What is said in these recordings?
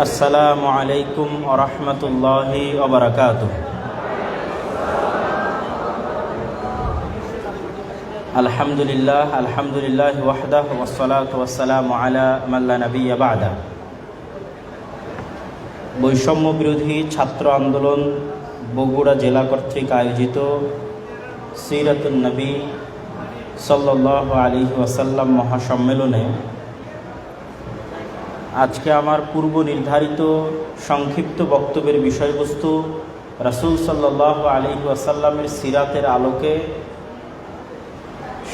আসসালামু আলাইকুম ওয়া রাহমাতুল্লাহি ওয়া বারাকাতুহু। আলহামদুলিল্লাহ ওয়াহদাহু ওয়াসসালাতু ওয়াসসালামু আলা মান লা নাবিয়্যা বা'দা। বৈষম্য বিরোধী ছাত্র আন্দোলন বগুড়া জেলা কর্তৃক আয়োজিত সিরাতুন নবী সাল্লাল্লাহু আলাইহি ওয়াসাল্লাম মহাসম্মেলনে আজকে আমার পূর্ব নির্ধারিত সংক্ষিপ্ত বক্তব্যের বিষয়বস্তু রাসূল সাল্লাল্লাহু আলাইহি ওয়াসাল্লামের সিরাতের আলোকে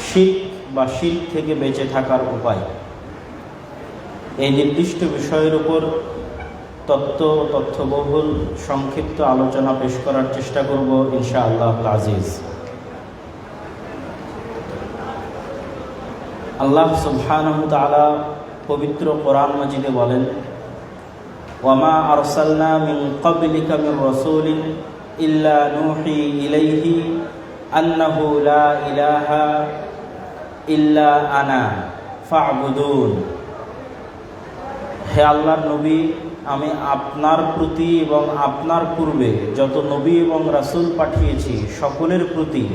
শিরক বা শিরক থেকে বেঁচে থাকার উপায়। এই নির্দিষ্ট বিষয়ের উপর তথ্যবহুল সংক্ষিপ্ত আলোচনা পেশ করার চেষ্টা করব ইনশাআল্লাহুল আজিজ। আল্লাহ সুবহানাহু ওয়া তাআলা পবিত্র কোরআন মাজিদে বলেন, ওয়ামা আরসালনা মিন ক্বাবলিকা মির রাসূলিন ইল্লা নূহি ইলাইহি আন্নাহু লা ইলাহা ইল্লা আনা ফা'বুদুন। হে আল্লাহর নবী, আমি আপনার প্রতি এবং আপনার পূর্বে যত নবী এবং রাসূল পাঠিয়েছি সকলের প্রতি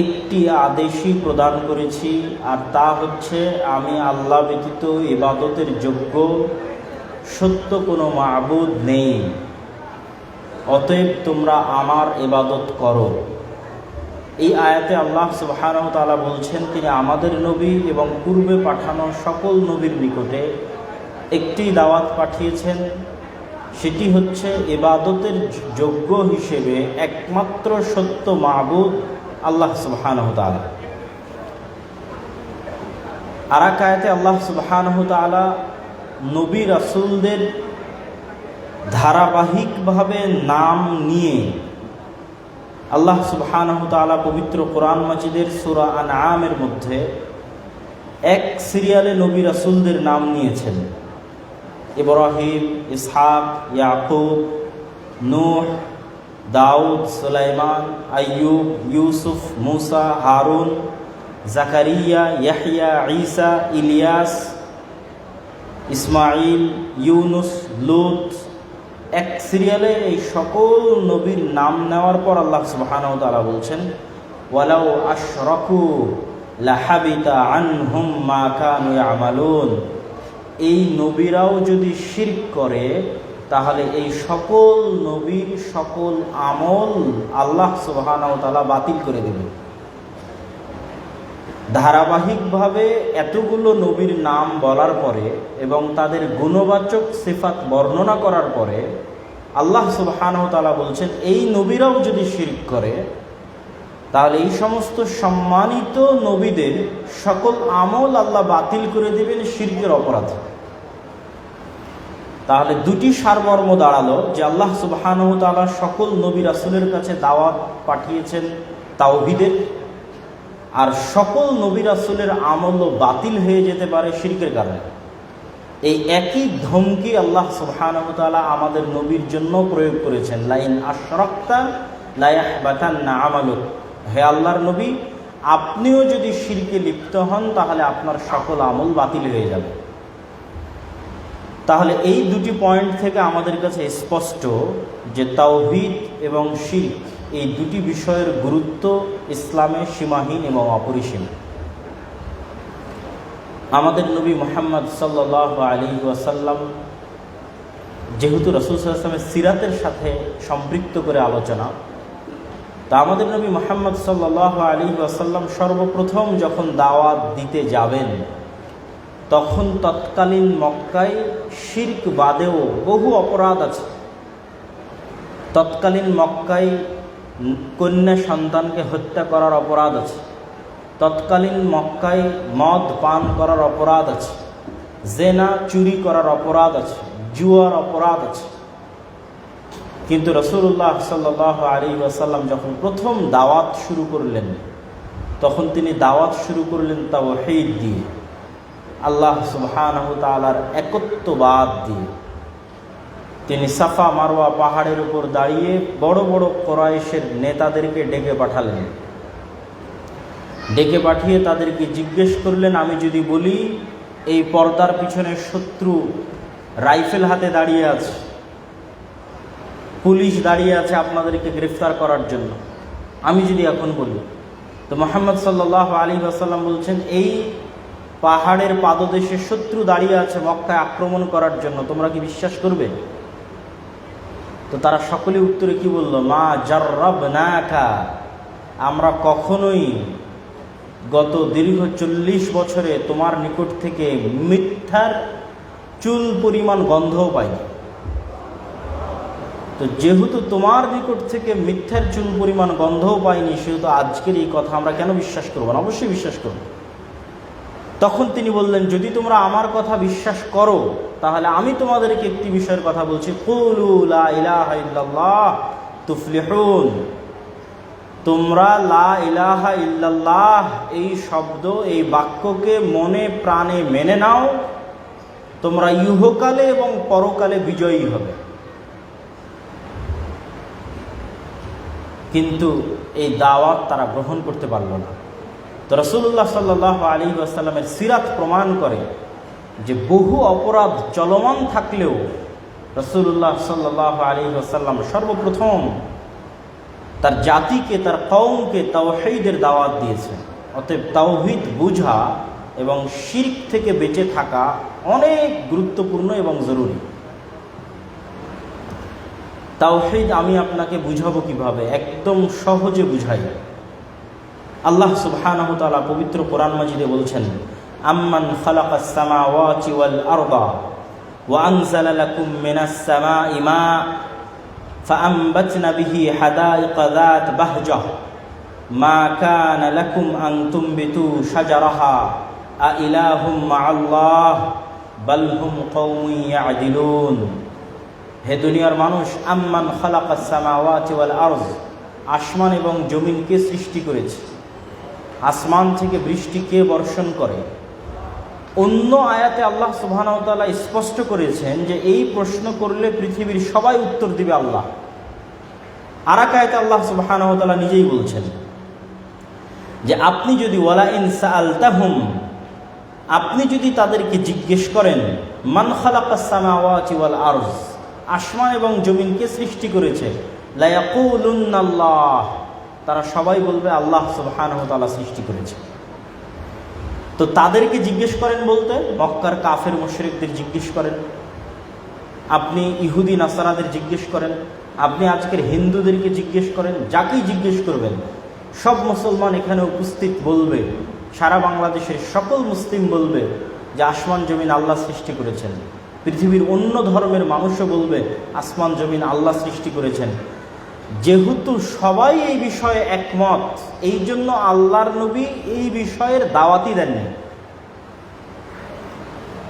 একটি আদেশই প্রদান করেছি, আর তা হচ্ছে আমি আল্লাহ ব্যতীত ইবাদতের যোগ্য সত্য কোনো মাবুদ নেই, অতএব তোমরা আমার ইবাদত করো। এই আয়াতে আল্লাহ সুবহানাহু ওয়া তাআলা বলছেন, তিনি আমাদের নবী এবং পূর্বে পাঠানো সকল নবীর নিকটে একটি দাওয়াত পাঠিয়েছেন, সেটি হচ্ছে ইবাদতের যোগ্য হিসেবে একমাত্র সত্য মাবুদ আল্লাহ সুবহানাহু ওয়া তাআলা। আর এক আয়াতে আল্লাহ সুবহানাহু ওয়া তাআলা নবী রাসূলদের ধারাবাহিকভাবে নাম নিয়ে আল্লাহ সুবহানাহু ওয়া তাআলা পবিত্র কোরআন মাজিদের সূরা আনআমের মধ্যে এক সিরিয়ালে নবী রাসূলদের নাম নিয়েছেন। ইব্রাহিম, ইসহাক, ইয়াকুব, নূহ, দাউদ, সুলাইমান, আইয়ুব, ইউসুফ, মুসা, হারুন, জাকারিয়া, ইয়াহইয়া, ঈসা, ইলিয়াস, ইসমাঈল, ইউনুস, লূত। এক সিরিয়ালে এই সকল নবীর নাম নেওয়ার পর আল্লাহ সুবহানাহু ওয়া তাআলা বলছেন, ওয়ালাউ আশরাকু লাহাবিতা আনহুম মা কানু ইয়ামালুন। এই নবীরাও যদি শিরক করে তাহলে এই সকল নবীর সকল আমল আল্লাহ সুবহানাহু ওয়া তাআলা বাতিল করে দেবেন। ধারাবাহিকভাবে এতগুলো নবীর নাম বলার পরে এবং তাদের গুণবাচক সিফাত বর্ণনা করার পরে আল্লাহ সুবহানাহু ওয়া তাআলা বলছেন, এই নবীরাও যদি শিরক করে তাহলে এই সমস্ত সম্মানিত নবীদের সকল আমল আল্লাহ বাতিল করে দেবেন শিরকের অপরাধে। তাহলে দুটি সারমর্ম দাঁড়ালো যে আল্লাহ সুবহানাহু ওয়া তাআলা সকল নবী রাসূলের কাছে দাওয়াত পাঠিয়েছেন তাওহীদের, আর সকল নবী রাসূলের আমলও বাতিল হয়ে যেতে পারে শিরকের কারণে। এই একই ধমকি আল্লাহ সুবহানাহু ওয়া তাআলা আমাদের নবীর জন্য প্রয়োগ করেছেন, লাইন আশরাকতা লা ইয়াহবাতান্না আমালুক। হে আল্লাহর নবী, আপনিও যদি শিরকে লিপ্ত হন তাহলে আপনার সকল আমল বাতিল হয়ে যাবে। তাহলে এই দুটি পয়েন্ট থেকে আমাদের কাছে স্পষ্ট যে তাওহীদ এবং শিরক এই দুটি বিষয়ের গুরুত্ব ইসলামে সীমাহীন এবং অপরিসীম। আমাদের নবী মুহাম্মদ সাল্লাল্লাহু আলাইহি ওয়াসাল্লাম, যেহেতু রাসূল সাল্লাল্লাহু আলাইহি ওয়াসাল্লামের সিরাতের সাথে সম্পৃক্ত করে আলোচনা, তা আমাদের নবী মুহাম্মদ সাল্লাল্লাহু আলাইহি ওয়াসাল্লাম সর্বপ্রথম যখন দাওয়াত দিতে যাবেন তখন তৎকালীন মক্কায় শিরক বাদেও বহু অপরাধ আছে। তৎকালীন মক্কায় কন্যা সন্তানকে হত্যা করার অপরাধ আছে, তৎকালীন মক্কায় মদ পান করার অপরাধ আছে, জেনা চুরি করার অপরাধ আছে, জুয়ার অপরাধ আছে। কিন্তু রাসূলুল্লাহ সাল্লাল্লাহু আলাইহি ওয়াসাল্লাম যখন প্রথম দাওয়াত শুরু করলেন তখন তিনি দাওয়াত শুরু করলেন তাওহীদ দিয়ে, আল্লাহ সুবহানাহু ওয়া তাআলার একত্ববাদ দিয়ে। তিনি সাফা মারওয়া পাহাড়ের উপর দাঁড়িয়ে বড় বড় কুরাইশের নেতাদেরকে ডেকে পাঠালেন। ডেকে পাঠিয়ে তাদেরকে জিজ্ঞেস করলেন, আমি যদি বলি এই পর্দার পিছনে শত্রু রাইফেল হাতে দাঁড়িয়ে আছে, পুলিশ দাঁড়িয়ে আছে আপনাদেরকে গ্রেফতার করার জন্য। আমি যদি এখন বলি, তো মুহাম্মদ সাল্লাল্লাহু আলাইহি ওয়াসাল্লাম বলছেন এই পাহাড়ের পাদদেশে শত্রু দাঁড়িয়ে আছে মক্কায় আক্রমণ করার জন্য, তোমরা কি বিশ্বাস করবে? তো তারা সকলে উত্তরে কি বলল? মা জাররাবনাকা, আমরা কখনোই গত দীর্ঘ 40 বছরে তোমার নিকট থেকে মিথ্যার চুল পরিমাণ গন্ধও পাইনি। তো যেহেতু তোমার নিকট থেকে মিথ্যার চুল পরিমাণ গন্ধও পাইনি, সেহেতু আজকের এই কথা আমরা কেন বিশ্বাস করবো না? অবশ্যই বিশ্বাস করব। তখন তিনি বললেন, যদি তোমরা আমার কথা বিশ্বাস করো তাহলে আমি তোমাদেরকে একটি বিষয়ের কথা বলছি, কুলু লা ইলাহা ইল্লাল্লাহ তুফলিহুন, তোমরা লা ইলাহা ইল্লাল্লাহ এই শব্দ, এই বাক্যকে মনে প্রাণে মেনে নাও, তোমরা ইহকালে এবং পরকালে বিজয়ী হবে। কিন্তু এই দাওয়াত তারা গ্রহণ করতে পারল না। তো রাসূলুল্লাহ সাল্লাল্লাহু আলাইহি ওয়াসাল্লামের সিরাত প্রমাণ করে যে বহু অপরাধ চলমান থাকলেও রাসূলুল্লাহ সাল্লাল্লাহু আলাইহি ওয়াসাল্লাম সর্বপ্রথম তার জাতিকে, তার কওমকে তাওহীদের দাওয়াত দিয়েছেন। অতএব তাওহীদ বুঝা এবং শিরক থেকে বেঁচে থাকা অনেক গুরুত্বপূর্ণ এবং জরুরি। তাওহীদ আমি আপনাকে বুঝাবো কিভাবে? একদম সহজে বুঝাই। আল্লাহ সুবহানাহু ওয়া তাআলা পবিত্র কোরআন মাজিদে বলছেন, আম্মান খালাকাস সামাওয়াতি ওয়াল আরদা ওয়া আনজালা লাকুম মিনাস সামাই মা ফাআমবাতনা বিহি হাদাইকা যাত বাহজাহ মা কানা লাকুম আন তুমবিতু শাজারাহা আ ইলাহুম মাআল্লাহ বাল হুম কওমুন ইয়াদিলুন। হে দুনিয়ার মানুষ, আম্মান খালাকাস সামাওয়াতি ওয়াল আরদ, আসমান এবং জমিন কে সৃষ্টি করেছে? আসমান থেকে বৃষ্টি কে বর্ষণ করে? অন্য আয়াতে আল্লাহ সুবহানাহু ওয়া তাআলা স্পষ্ট করেছেন যে এই প্রশ্ন করলে পৃথিবীর সবাই উত্তর দিবে আল্লাহ। আর এক আয়াতে আল্লাহ সুবহানাহু ওয়া তাআলা নিজেই বলছেন যে আপনি যদি ওয়ালা ইন সাআলতাহুম, আপনি যদি তাদেরকে জিজ্ঞেস করেন, মান খালাকাস সামাওয়াতি ওয়াল আরদ, আসমান এবং জমিন কে সৃষ্টি করেছে, লা ইয়াকুলুন্নাল্লাহ, তারা সবাই বলবে আল্লাহ সুবহানাহু ওয়া তাআলা সৃষ্টি করেছে। তো তাদেরকে জিজ্ঞেস করেন বলতে মক্কার কাফের মুশরিকদের জিজ্ঞেস করেন, আপনি ইহুদি নাসারাদের জিজ্ঞেস করেন, আপনি আজকের হিন্দুদেরকে জিজ্ঞেস করেন, যাকেই জিজ্ঞেস করবেন সব মুসলমান এখানে উপস্থিত বলবে, সারা বাংলাদেশের সকল মুসলিম বলবে যে আসমান জমিন আল্লাহ সৃষ্টি করেছেন। পৃথিবীর অন্য ধর্মের মানুষও বলবে আসমান জমিন আল্লাহ সৃষ্টি করেছেন। যেহেতু সবাই এই বিষয়ে একমত, এই জন্য আল্লাহর নবী এই বিষয়ের দাওয়াতই দেননি।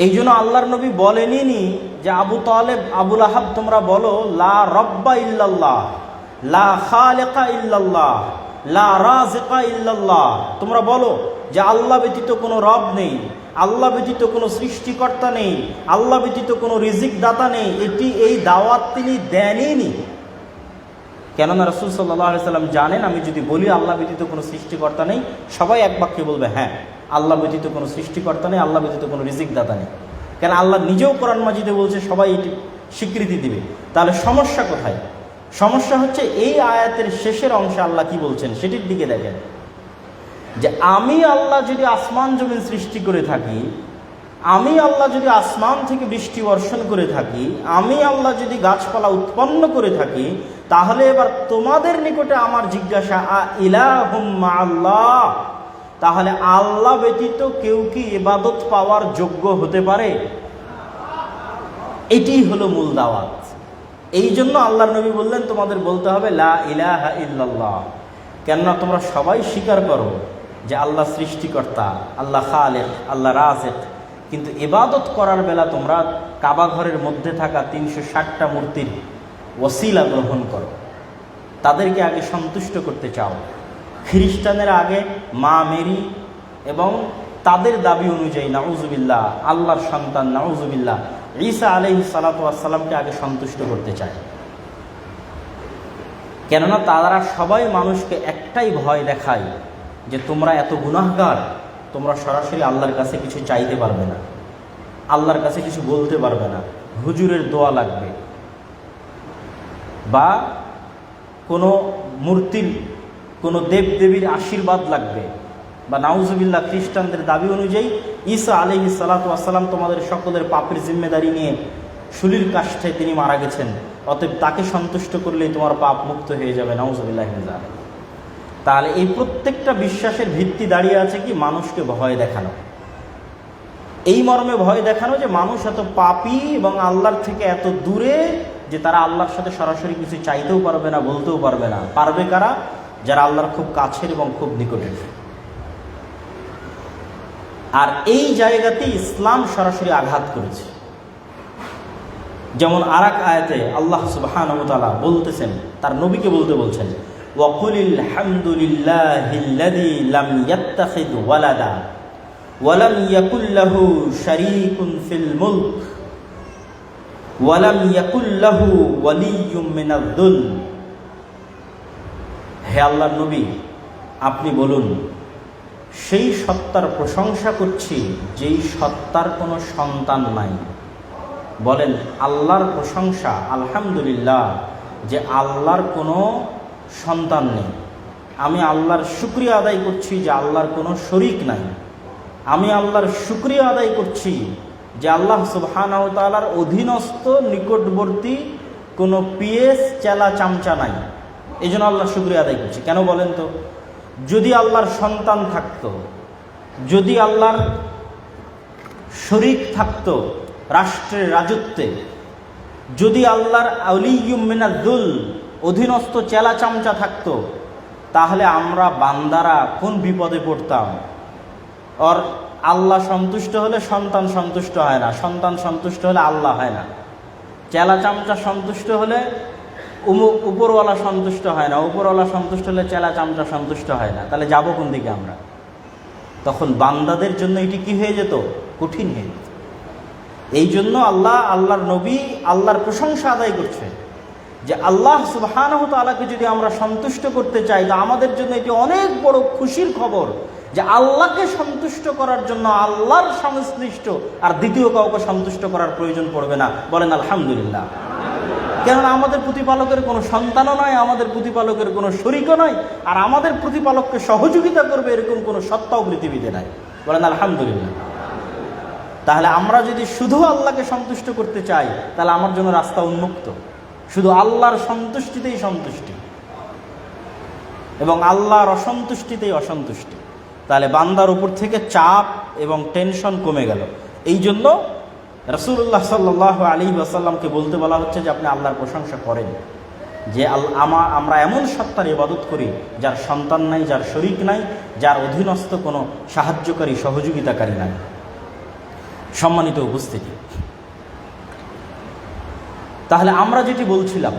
এই জন্য আল্লাহর নবী বলেননি যে আবু তালেব, আবুল আহাব তোমরা বলো লা রব্বা ইল্লাল্লাহ, লা খালিকা ইল্লাল্লাহ, লা রাজিকা ইল্লাল্লাহ, তোমরা বলো যে আল্লাহ ব্যতীত কোনো রব নেই, আল্লাহ ব্যতীত কোনো সৃষ্টিকর্তা নেই, আল্লাহ ব্যতীত কোনো রিজিক দাতা নেই। এই দাওয়াত তিনি দেনইনি। কেননা রাসূল সাল্লাল্লাহু আলাইহি সাল্লাম জানেন, আমি যদি বলি আল্লাহ ব্যতীত কোনো সৃষ্টিকর্তা নেই, সবাই এক বাক্যে বলবে হ্যাঁ আল্লাহ ব্যতীত কোনো সৃষ্টিকর্তা নেই, আল্লাহ ব্যতীত কোনো রিজিক দাতা নেই। কেন আল্লাহ নিজেও কোরআন মাজিদে বলছে, সবাই এটি স্বীকৃতি দিবে। তাহলে সমস্যা কোথায়? সমস্যা হচ্ছে এই আয়াতের শেষের অংশে আল্লাহ কি বলছেন সেটির দিকে দেখেন, যে আমি আল্লাহ যদি আসমান জমিন সৃষ্টি করে থাকি, আমি আল্লাহ যদি আসমান থেকে বৃষ্টি বর্ষণ করে থাকি, আমি আল্লাহ যদি গাছপালা উৎপন্ন করে থাকি, তাহলে এবার তোমাদের নিকটে আমার জিজ্ঞাসা, আ ইলাহুম মাআল্লাহ, তাহলে আল্লাহ ব্যতীত কেউ কি ইবাদত পাওয়ার যোগ্য হতে পারে? এটি হলো মূল দাওয়াত। এই জন্য আল্লাহর নবী বললেন তোমাদের বলতে হবে লা ইলাহা ইল্লাল্লাহ। কেননা তোমরা সবাই স্বীকার করো যে আল্লাহ সৃষ্টিকর্তা, আল্লাহ খালেক, আল্লাহ রাজেক, কিন্তু ইবাদত করার বেলা তোমরা কাবা ঘরের মধ্যে থাকা 360টা মূর্তির ওসিলা গ্রহণ করো, তাদেরকে আগে সন্তুষ্ট করতে চাও। খ্রিস্টানেরা আগে মা মেরি এবং তাদের দাবি অনুযায়ী নাউজুবিল্লাহ আল্লাহর সন্তান নাউজুবিল্লাহ ঈসা আলাইহিস সালাতু ওয়াস সালামকে আগে সন্তুষ্ট করতে চায়। কেননা তারা সবাই মানুষকে একটাই ভয় দেখায় যে তোমরা এত গুনাহগার, তোমরা সরাসরি আল্লাহর কাছে কিছু চাইতে পারবে না, আল্লাহর কাছে কিছু বলতে পারবে না, হুজুরের দোয়া লাগবে, বা কোনো মূর্তির কোনো দেবদেবীর আশীর্বাদ লাগবে, বা নাউজুবিল্লাহ খ্রিস্টানদের দাবি অনুযায়ী ঈসা আলাইহিস সালাতু ওয়াস সালাম তোমাদের সকলের পাপের জিম্মেদারি নিয়ে শুলির কাষ্ঠে তিনি মারা গেছেন, অতএব তাকে সন্তুষ্ট করলেই তোমার পাপ মুক্ত হয়ে যাবে, নাউজুবিল্লাহ। তাহলে এই প্রত্যেকটা বিশ্বাসের ভিত্তি দাঁড়িয়ে আছে কি? মানুষকে ভয় দেখানো। এই মর্মে ভয় দেখানো যে মানুষ এত পাপী এবং আল্লাহর থেকে এত দূরে যে তারা আল্লাহর সাথে সরাসরি কিছু চাইতেও পারবে না, বলতেও পারবে না। পারবে কারা? যারা আল্লাহর খুব কাছের এবং খুব নিকটের। আর এই জায়গাতে ইসলাম সরাসরি আঘাত করেছে। যেমন আরেক আয়াতে আল্লাহ সুবহানাহু ওয়া তাআলা বলতেছেন, তার নবীকে বলতে বলছেন, ওয়াকুলিল হামদুলিল্লাহিল্লাযী লাম ইয়াত্তাখিয ওয়ালাদা ওয়া লাম ইয়াকুল লাহু শারীকুন ফিল মুলক ওয়া লাম ইয়াকুল লাহু ওয়ালিয়্যুম মিনায-যুল। হে আল্লাহর নবী, আপনি বলুন, সেই সত্তার প্রশংসা করছি যেই সত্তার কোনো সন্তান নাই। বলেন আল্লাহর প্রশংসা, আলহামদুলিল্লাহ, যে আল্লাহর কোনো সন্তান নেই। আমি আল্লাহর শুকরিয়া আদায় করছি যে আল্লাহর কোনো শরীক নাই। আমি আল্লাহর শুকরিয়া আদায় করছি যে আল্লাহ সুবহানাহু ওয়া তাআলার অধীনস্থ নিকটবর্তী কোনো পিএস চেলা চামচা নাই। এই জন্য আল্লাহর শুকরিয়া আদায় করছি। কেন বলেন তো? যদি আল্লাহর সন্তান থাকতো, যদি আল্লাহর শরীক থাকতো রাষ্ট্রের রাজত্বে, যদি আল্লাহর আউলিয়্যুম মিনায-যুল অধীনস্থ চেলা চামচা থাকতো, তাহলে আমরা বান্দারা কোন বিপদে পড়তাম। আর আল্লাহ সন্তুষ্ট হলে সন্তান সন্তুষ্ট হয় না, সন্তান সন্তুষ্ট হলে আল্লাহ হয় না, চেলা চামচা সন্তুষ্ট হলে উপরওয়ালা সন্তুষ্ট হয় না, উপরওয়ালা সন্তুষ্ট হলে চেলা চামচা সন্তুষ্ট হয় না। তাহলে যাবো কোন দিকে আমরা? তখন বান্দাদের জন্য এটি কি হয়ে যেত? কঠিন হয়ে যেত। এই জন্য আল্লাহর নবী আল্লাহর প্রশংসা আদায় করছে যে আল্লাহ সুবহানাহু ওয়া তাআলাকে যদি আমরা সন্তুষ্ট করতে চাই, তো আমাদের জন্য এটি অনেক বড় খুশির খবর যে আল্লাহকে সন্তুষ্ট করার জন্য আল্লাহর সংশ্লিষ্ট আর দ্বিতীয় কাউকে সন্তুষ্ট করার প্রয়োজন পড়বে না। বলেন আলহামদুলিল্লাহ। কেননা আমাদের প্রতিপালকের কোনো সন্তানও নয়, আমাদের প্রতিপালকের কোনো শরীকও নয়, আর আমাদের প্রতিপালককে সহযোগিতা করবে এরকম কোনো সত্তাও পৃথিবীতে নাই। বলেন আলহামদুলিল্লাহ। তাহলে আমরা যদি শুধু আল্লাহকে সন্তুষ্ট করতে চাই, তাহলে আমার জন্য রাস্তা উন্মুক্ত। শুধু আল্লাহর সন্তুষ্টিতেই সন্তুষ্টি এবং আল্লাহর অসন্তুষ্টিতেই অসন্তুষ্টি। তাহলে বান্দার উপর থেকে চাপ এবং টেনশন কমে গেল। এই জন্য রাসূলুল্লাহ সাল্লাল্লাহু আলাইহি ওয়াসাল্লামকে বলতে বলা হচ্ছে যে আপনি আল্লাহর প্রশংসা করেন, যে আমরা এমন সত্তার ইবাদত করি যার সন্তান নাই, যার শরীক নাই, যার অধীনস্থ কোনো সাহায্যকারী সহযোগিতাকারী নাই। সম্মানিত উপস্থিতি, তাহলে আমরা যেটি বলছিলাম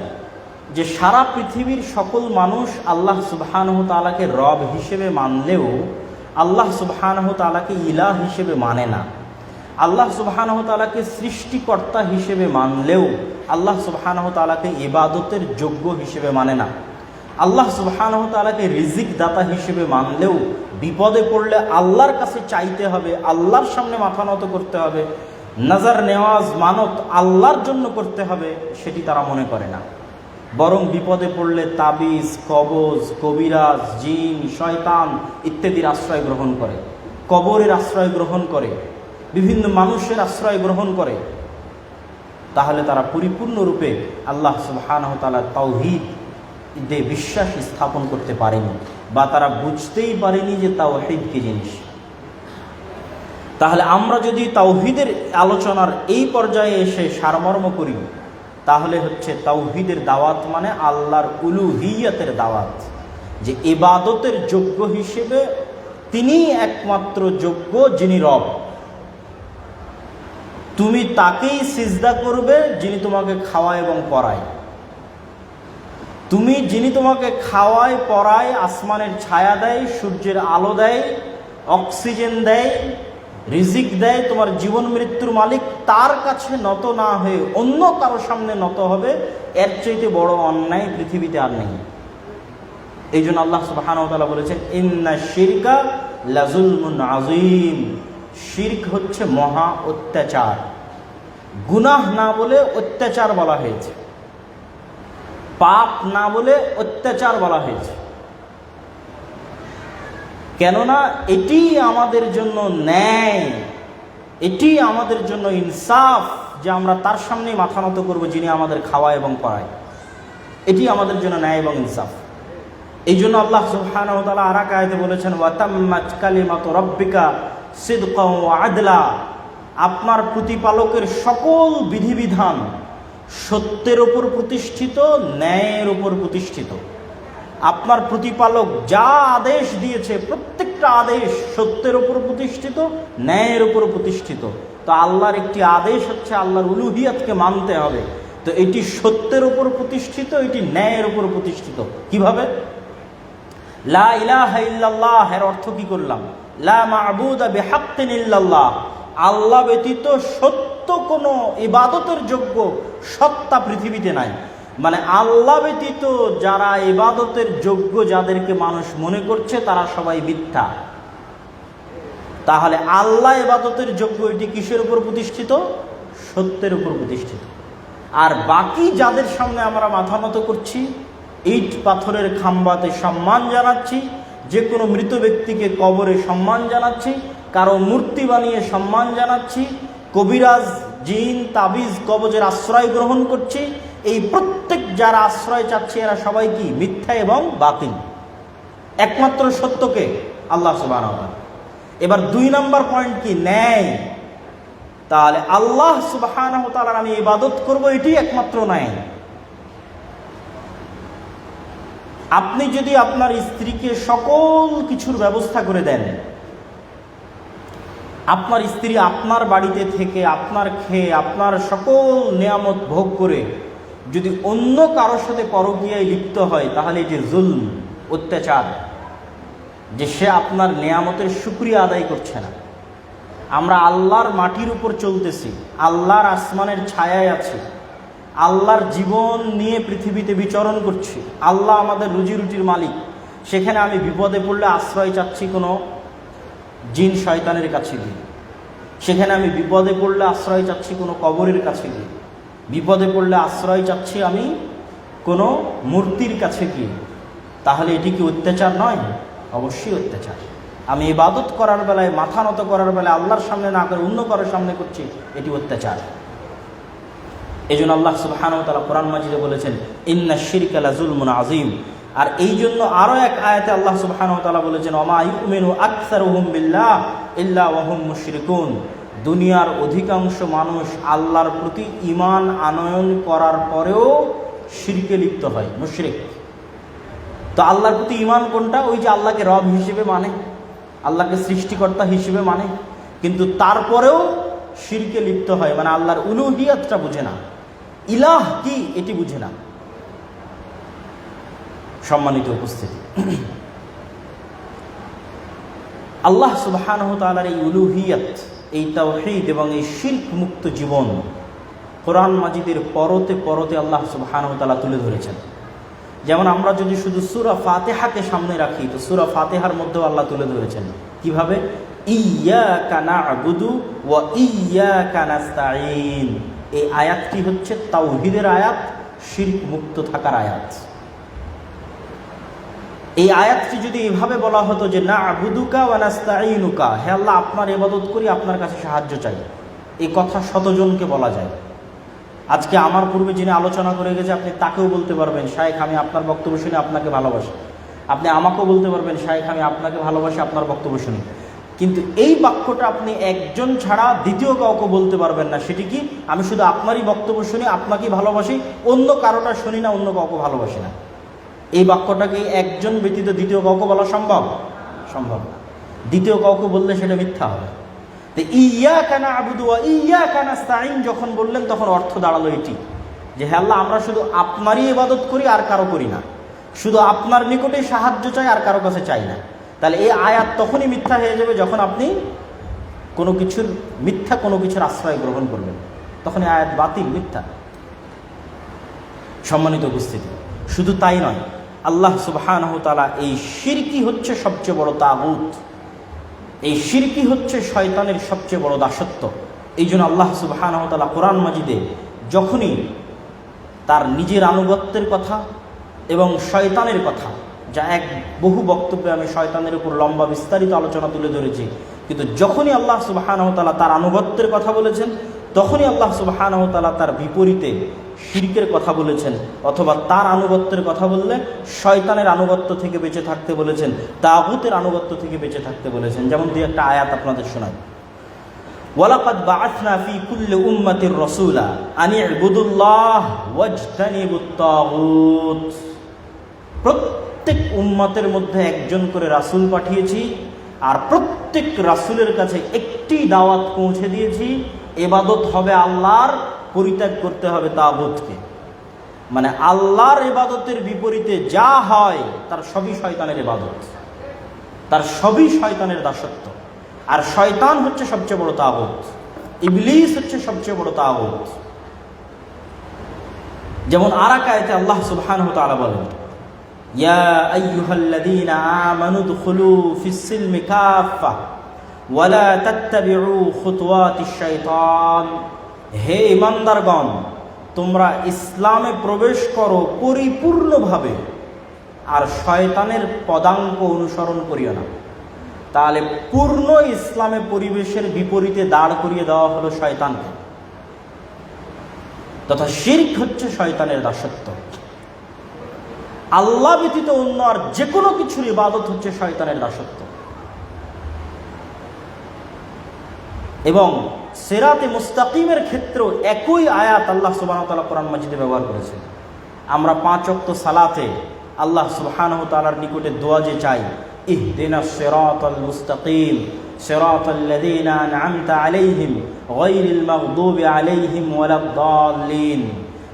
যে সারা পৃথিবীর সকল মানুষ আল্লাহ সুবহানাহু ওয়া তাআলাকে রব হিসেবে মানলেও আল্লাহ সুবহানাহু ওয়া তাআলাকে ইলাহ হিসেবে মানে না। আল্লাহ সুবহানাহু ওয়া তাআলাকে সৃষ্টিকর্তা হিসেবে মানলেও আল্লাহ সুবহানাহু ওয়া তাআলাকে ইবাদতের যোগ্য হিসেবে মানে না। আল্লাহ সুবহানাহু ওয়া তাআলাকে রিজিক দাতা হিসেবে মানলেও বিপদে পড়লে আল্লাহর কাছে চাইতে হবে, আল্লাহর সামনে মাথা নত করতে হবে, নাজার নেওয়াজ মানত আল্লাহর জন্য করতে হবে, সেটি তারা মনে করে না। বরং বিপদে পড়লে তাবিজ, কবজ, কবিরাজ, জিন, শয়তান ইত্যাদির আশ্রয় গ্রহণ করে, কবরের আশ্রয় গ্রহণ করে, বিভিন্ন মানুষের আশ্রয় গ্রহণ করে। তাহলে তারা পরিপূর্ণরূপে আল্লাহ সুবহানাহু ওয়া তাআলার তাওহীদে বিশ্বাস স্থাপন করতে পারেনি, বা তারা বুঝতেই পারেনি যে তাওহীদ কি জিনিস। তাহলে আমরা যদি তাওহীদের আলোচনার এই পর্যায়ে এসে সারমর্ম করি, তাহলে হচ্ছে তাওহীদের দাওয়াত মানে আল্লাহর উলুহিয়তের দাওয়াত, যে ইবাদতের যোগ্য হিসেবে তিনিই একমাত্র যোগ্য, যিনি রব। তুমি তাকেই সিজদা করবে যিনি তোমাকে খাওয়ায় এবং পরায়। যিনি তোমাকে খাওয়ায় পরায়, আসমানের ছায়া দেয়, সূর্যের আলো দেয়, অক্সিজেন দেয়, রিজিক দেয়, তোমার জীবন মৃত্যুর মালিক, তার কাছে নত না হয়ে অন্য কারো সামনে নত হবে, এর চাইতে বড় অন্যায় পৃথিবীতে আর নেই। এই জন্য আল্লাহ সুবহানাহু ওয়া তাআলা বলেছেন, ইন্না শিরকা লাযুলমুন আযীম। শিরক হচ্ছে মহা অত্যাচার। গুনাহ না বলে অত্যাচার বলা হয়েছে, পাপ না বলে অত্যাচার বলা হয়েছে। কেননা এটি আমাদের জন্য ন্যায়, এটি আমাদের জন্য ইনসাফ যে আমরা তার সামনে মাথা নত করবো যিনি আমাদের খাওয়ায় এবং পড়ায়। এটি আমাদের জন্য ন্যায় এবং ইনসাফ। এই জন্য আল্লাহ সুবহানাহু ওয়া তাআলা আর এক আয়াতে বলেছেন, ওয়া তাম্মাত কালিমাতু রাব্বিকা সিদকাও ওয়া আদলা, আপনার প্রতিপালকের সকল বিধিবিধান সত্যের উপর প্রতিষ্ঠিত, ন্যায়ের উপর প্রতিষ্ঠিত। আপনার প্রতিপালক যা আদেশ দিয়েছে প্রত্যেকটা আদেশ সত্যের উপর প্রতিষ্ঠিত, ন্যায়ের উপর প্রতিষ্ঠিত। তো আল্লাহর একটি আদেশ হচ্ছে আল্লাহর উলুহিয়াতকে মানতে হবে। তো এটি সত্যের উপর প্রতিষ্ঠিত, এটি ন্যায়ের উপর প্রতিষ্ঠিত। কিভাবে? লা ইলাহা ইল্লাল্লাহ এর অর্থ কি করলাম? লা মা'বুদা বিহাক্কিন ইল্লাল্লাহ, আল্লাহ ব্যতীত সত্য কোনো ইবাদতের যোগ্য সত্তা পৃথিবীতে নাই। মানে আল্লাহ ব্যতীত যারা ইবাদতের যোগ্য, যাদেরকে মানুষ মনে করছে, তারা সবাই মিথ্যা। তাহলে আল্লাহ ইবাদতের যোগ্য, এটি কিসের উপর প্রতিষ্ঠিত? সত্যের উপর প্রতিষ্ঠিত। আর বাকি যাদের সামনে আমরা মাথা নত করছি, ইট পাথরের খাম্বাতে সম্মান জানাচ্ছি, যে কোনো মৃত ব্যক্তিকে কবরে সম্মান জানাচ্ছি, কারো মূর্তি বানিয়ে সম্মান জানাচ্ছি, কবিরাজ, জিন, তাবিজ, কবজের আশ্রয় গ্রহণ করছি, এই প্রত্যেক যারা আশ্রয় চাচ্ছে এরা সবাই কি? মিথ্যা এবং বাতিল। একমাত্র সত্যকে আল্লাহ সুবহানাহু ওয়া তাআলা। এবার 2 নম্বর পয়েন্ট কি? ন্যায়। তাহলে আল্লাহ সুবহানাহু ওয়া তাআলার আমি ইবাদত করব, এটি একমাত্র ন্যায়। আপনি যদি আপনার স্ত্রীকে সকল কিছুর ব্যবস্থা করে দেন, আপনার স্ত্রী আপনার বাড়িতে থেকে, আপনার খেয়ে, আপনার সকল নিয়ামত ভোগ করে যদি অন্য কারোর সাথে পরকীয়ায় লিপ্ত হয়, তাহলে যে জুলম, অত্যাচার, যে সে আপনার নিয়ামতের শুকরিয়া আদায় করছে না। আমরা আল্লাহর মাটির উপর চলতেছি, আল্লাহর আসমানের ছায়ায় আছি, আল্লাহর জীবন নিয়ে পৃথিবীতে বিচরণ করছি, আল্লাহ আমাদের রুজি রুটির মালিক। সেখানে আমি বিপদে পড়লে আশ্রয় চাচ্ছি কোনো জিন শয়তানের কাছে গিয়ে, সেখানে আমি বিপদে পড়লে আশ্রয় চাচ্ছি কোনো কবরের কাছে গিয়ে, বিপদে পড়লে আশ্রয় চাচ্ছি আমি কোনো মূর্তির কাছে গিয়ে। তাহলে এটি কি অত্যাচার নয়? অবশ্যই অত্যাচার। আমি ইবাদত করার বেলায়, মাথা নত করার বেলায় আল্লাহর সামনে না করে অন্য কারোর সামনে করছি, এটি অত্যাচার। এই জন্য আল্লাহ সুবহানাহু ওয়া তাআলা কোরআন মাজিদে বলেছেন, ইন্নাশ শিরকা লাযুলমুন আযীম। আর এই জন্য আরও এক আয়াতে আল্লাহ সুবহানাহু ওয়া তাআলা বলেছেন, ওমা ইউমিনু আকসারুহুম বিল্লাহ ইল্লা ওয়া হুম মুশরিকুন। দুনিয়ার অধিকাংশ মানুষ আল্লাহর প্রতি ঈমান আনয়ন করার পরেও শিরকে লিপ্ত হয়, মুশরিক। তো আল্লাহর প্রতি ঈমান কোনটা? ওই যে আল্লাহকে রব হিসেবে মানে, আল্লাহকে সৃষ্টিকর্তা হিসেবে মানে, কিন্তু তারপরেও শিরকে লিপ্ত হয়, মানে আল্লাহর উলুহিয়াতটা বুঝে না, ইলাহ কি এটি বুঝে না। সম্মানিত উপস্থিতি, আল্লাহ সুবহানাহু ওয়া তাআলার এই উলুহিয়াত, এই তাওহীদ এবং এই শিরক মুক্ত জীবন কোরআন মাজিদের পরতে পরতে আল্লাহ সুবহানাহু ওয়া তাআলা তুলে ধরেছেন। যেমন আমরা যদি শুধু সূরা ফাতিহাকে সামনে রাখি, তো সূরা ফাতিহার মধ্যেও আল্লাহ তুলে ধরেছেন কিভাবে? ইয়্যাকা না'বুদু ওয়া ইয়্যাকা নাস্তাঈন। এই আয়াতটি হচ্ছে তাওহীদের আয়াত, শিরক মুক্ত থাকার আয়াত। এই আয়াতটি যদি এভাবে বলা হতো যে না'বুদুকা ওয়া নাস্তাঈনুকা, হে আল্লাহ আপনার ইবাদত করি, আপনার কাছে সাহায্য চাই, এই কথা শতজনকে বলা যায়। আজকে আমার পূর্বে যিনি আলোচনা করে গেছে আপনি তাকেও বলতে পারবেন, শায়েখ আমি আপনার বক্তব্য শুনে আপনাকে ভালোবাসি। আপনি আমাকেও বলতে পারবেন, শায়েখ আমি আপনাকে ভালোবাসি, আপনার বক্তব্য শুনি। কিন্তু এই বাক্যটা আপনি একজন ছাড়া দ্বিতীয় কাউকে বলতে পারবেন না। সেটি কি? আমি শুধু আপনারই বক্তব্য শুনি, আপনাকেই ভালোবাসি, অন্য কারোটা শুনি না, অন্য কাউকে ভালোবাসি না। এই বাক্যটাকে একজন ব্যতীত দ্বিতীয় কাউকে বলা সম্ভব? সম্ভব না। দ্বিতীয় কাউকে বললে সেটা মিথ্যা হবে। তো ইয়্যাকা না'বুদু ওয়া ইয়্যাকা নাস্তাঈন যখন বললেন, তখন অর্থ দাঁড়ালো এটি যে হে আল্লাহ আমরা শুধু আপনারই ইবাদত করি, আর কারো করি না, শুধু আপনার নিকটেই সাহায্য চাই, আর কারো কাছে চাই না। তাহলে এই আয়াত তখনই মিথ্যা হয়ে যাবে যখন আপনি কোনো কিছুর মিথ্যা কোনো কিছুর আশ্রয় গ্রহণ করবেন, তখন এই আয়াত বাতিল, মিথ্যা। সম্মানিত উপস্থিতি, শুধু তাই নয়, আল্লাহ সুবহানাহু ওয়া তাআলা এই শিরকি হচ্ছে সবচেয়ে বড় তাগুত, এই শিরকি হচ্ছে শয়তানের সবচেয়ে বড় দাসত্ব। এই জন্য আল্লাহ সুবহানাহু ওয়া তাআলা কোরআন মাজিদে যখনই তার নিজের আনুগত্যের কথা এবং শয়তানের কথা, যা বহু বক্তব্যে আমি শয়তানের উপর লম্বা বিস্তারিত আলোচনা তুলে ধরেছি, কিন্তু যখনই আল্লাহ সুবহানাহু ওয়া তাআলা তার আনুগত্যের কথা বলেছেন, তখনই আল্লাহ সুবহানাহু ওয়া তাআলা তার বিপরীতে শিরকের কথা বলেছেন, অথবা তার আনুগত্যের কথা বললে শয়তানের আনুগত্য থেকে বেঁচে থাকতে বলেছেন, তাগুতের আনুগত্য থেকে বেঁচে থাকতে বলেছেন। যেমন দুই একটা আয়াত আপনাদের শোনাই। ওয়ালাকাদ বাআসনা ফি কুল্লি উম্মাতির রাসূলা আন ইবুদুল্লাহ ওয়াজতানিবুত তাগুত। প্রত্যেক উম্মতের মধ্যে একজন করে রাসূল পাঠিয়েছি, আর প্রত্যেক রাসূলের কাছে একটি দাওয়াত পৌঁছে দিয়েছি, ইবাদত হবে আল্লাহর, পরিত্যাগ করতে হবে তাগুতকে। মানে আল্লাহর ইবাদতের বিপরীতে যা হয় তার সবই শয়তানের ইবাদত, তার সবই শয়তানের দাসত্ব। আর শয়তান হচ্ছে সবচেয়ে বড় তাগুত, ইবলিস হচ্ছে সবচেয়ে বড় তাগুত। যেমন আর এক আয়াতে আল্লাহ সুবহানাহু ওয়া তাআলা বলেন, ইয়া আইয়ুহাল্লাযীনা আমানু দুখুলু ফিস-সিলমি কাফা ওয়া লা তাত্তাবিউ খুতুওয়াতিশ শাইতান। হে ঈমানদারগণ, তোমরা ইসলামে প্রবেশ করো পরিপূর্ণভাবে, আর শয়তানের পদাঙ্ক অনুসরণ করিও না। তাহলে পূর্ণ ইসলামে পরিবেশের বিপরীতে দাঁড় করিয়ে দেওয়া হলো শয়তানকে, তথা শিরক হচ্ছে শয়তানের দাসত্ব। আল্লাহ ব্যতীত অন্য আর যে কোনো কিছুর ইবাদত হচ্ছে শয়তানের দাসত্ব। এবং সিরাতে মুস্তাকিমের ক্ষেত্রেও একই আয়াত আল্লাহ সুবহানাহু ওয়া তাআলা কোরআন মাজিদে ব্যবহার করেছেন। আমরা 5 ওয়াক্ত সালাতে আল্লাহ সুবহানাহু ওয়া তাআলার নিকটে দোয়া যে চাই, ইহদিনাস সিরাতাল মুস্তাকিম সিরাতাল্লাযীনা আন'আমতা আলাইহিম গায়রিল মাগদুবি আলাইহিম ওয়ালাদ-দাল্লিন।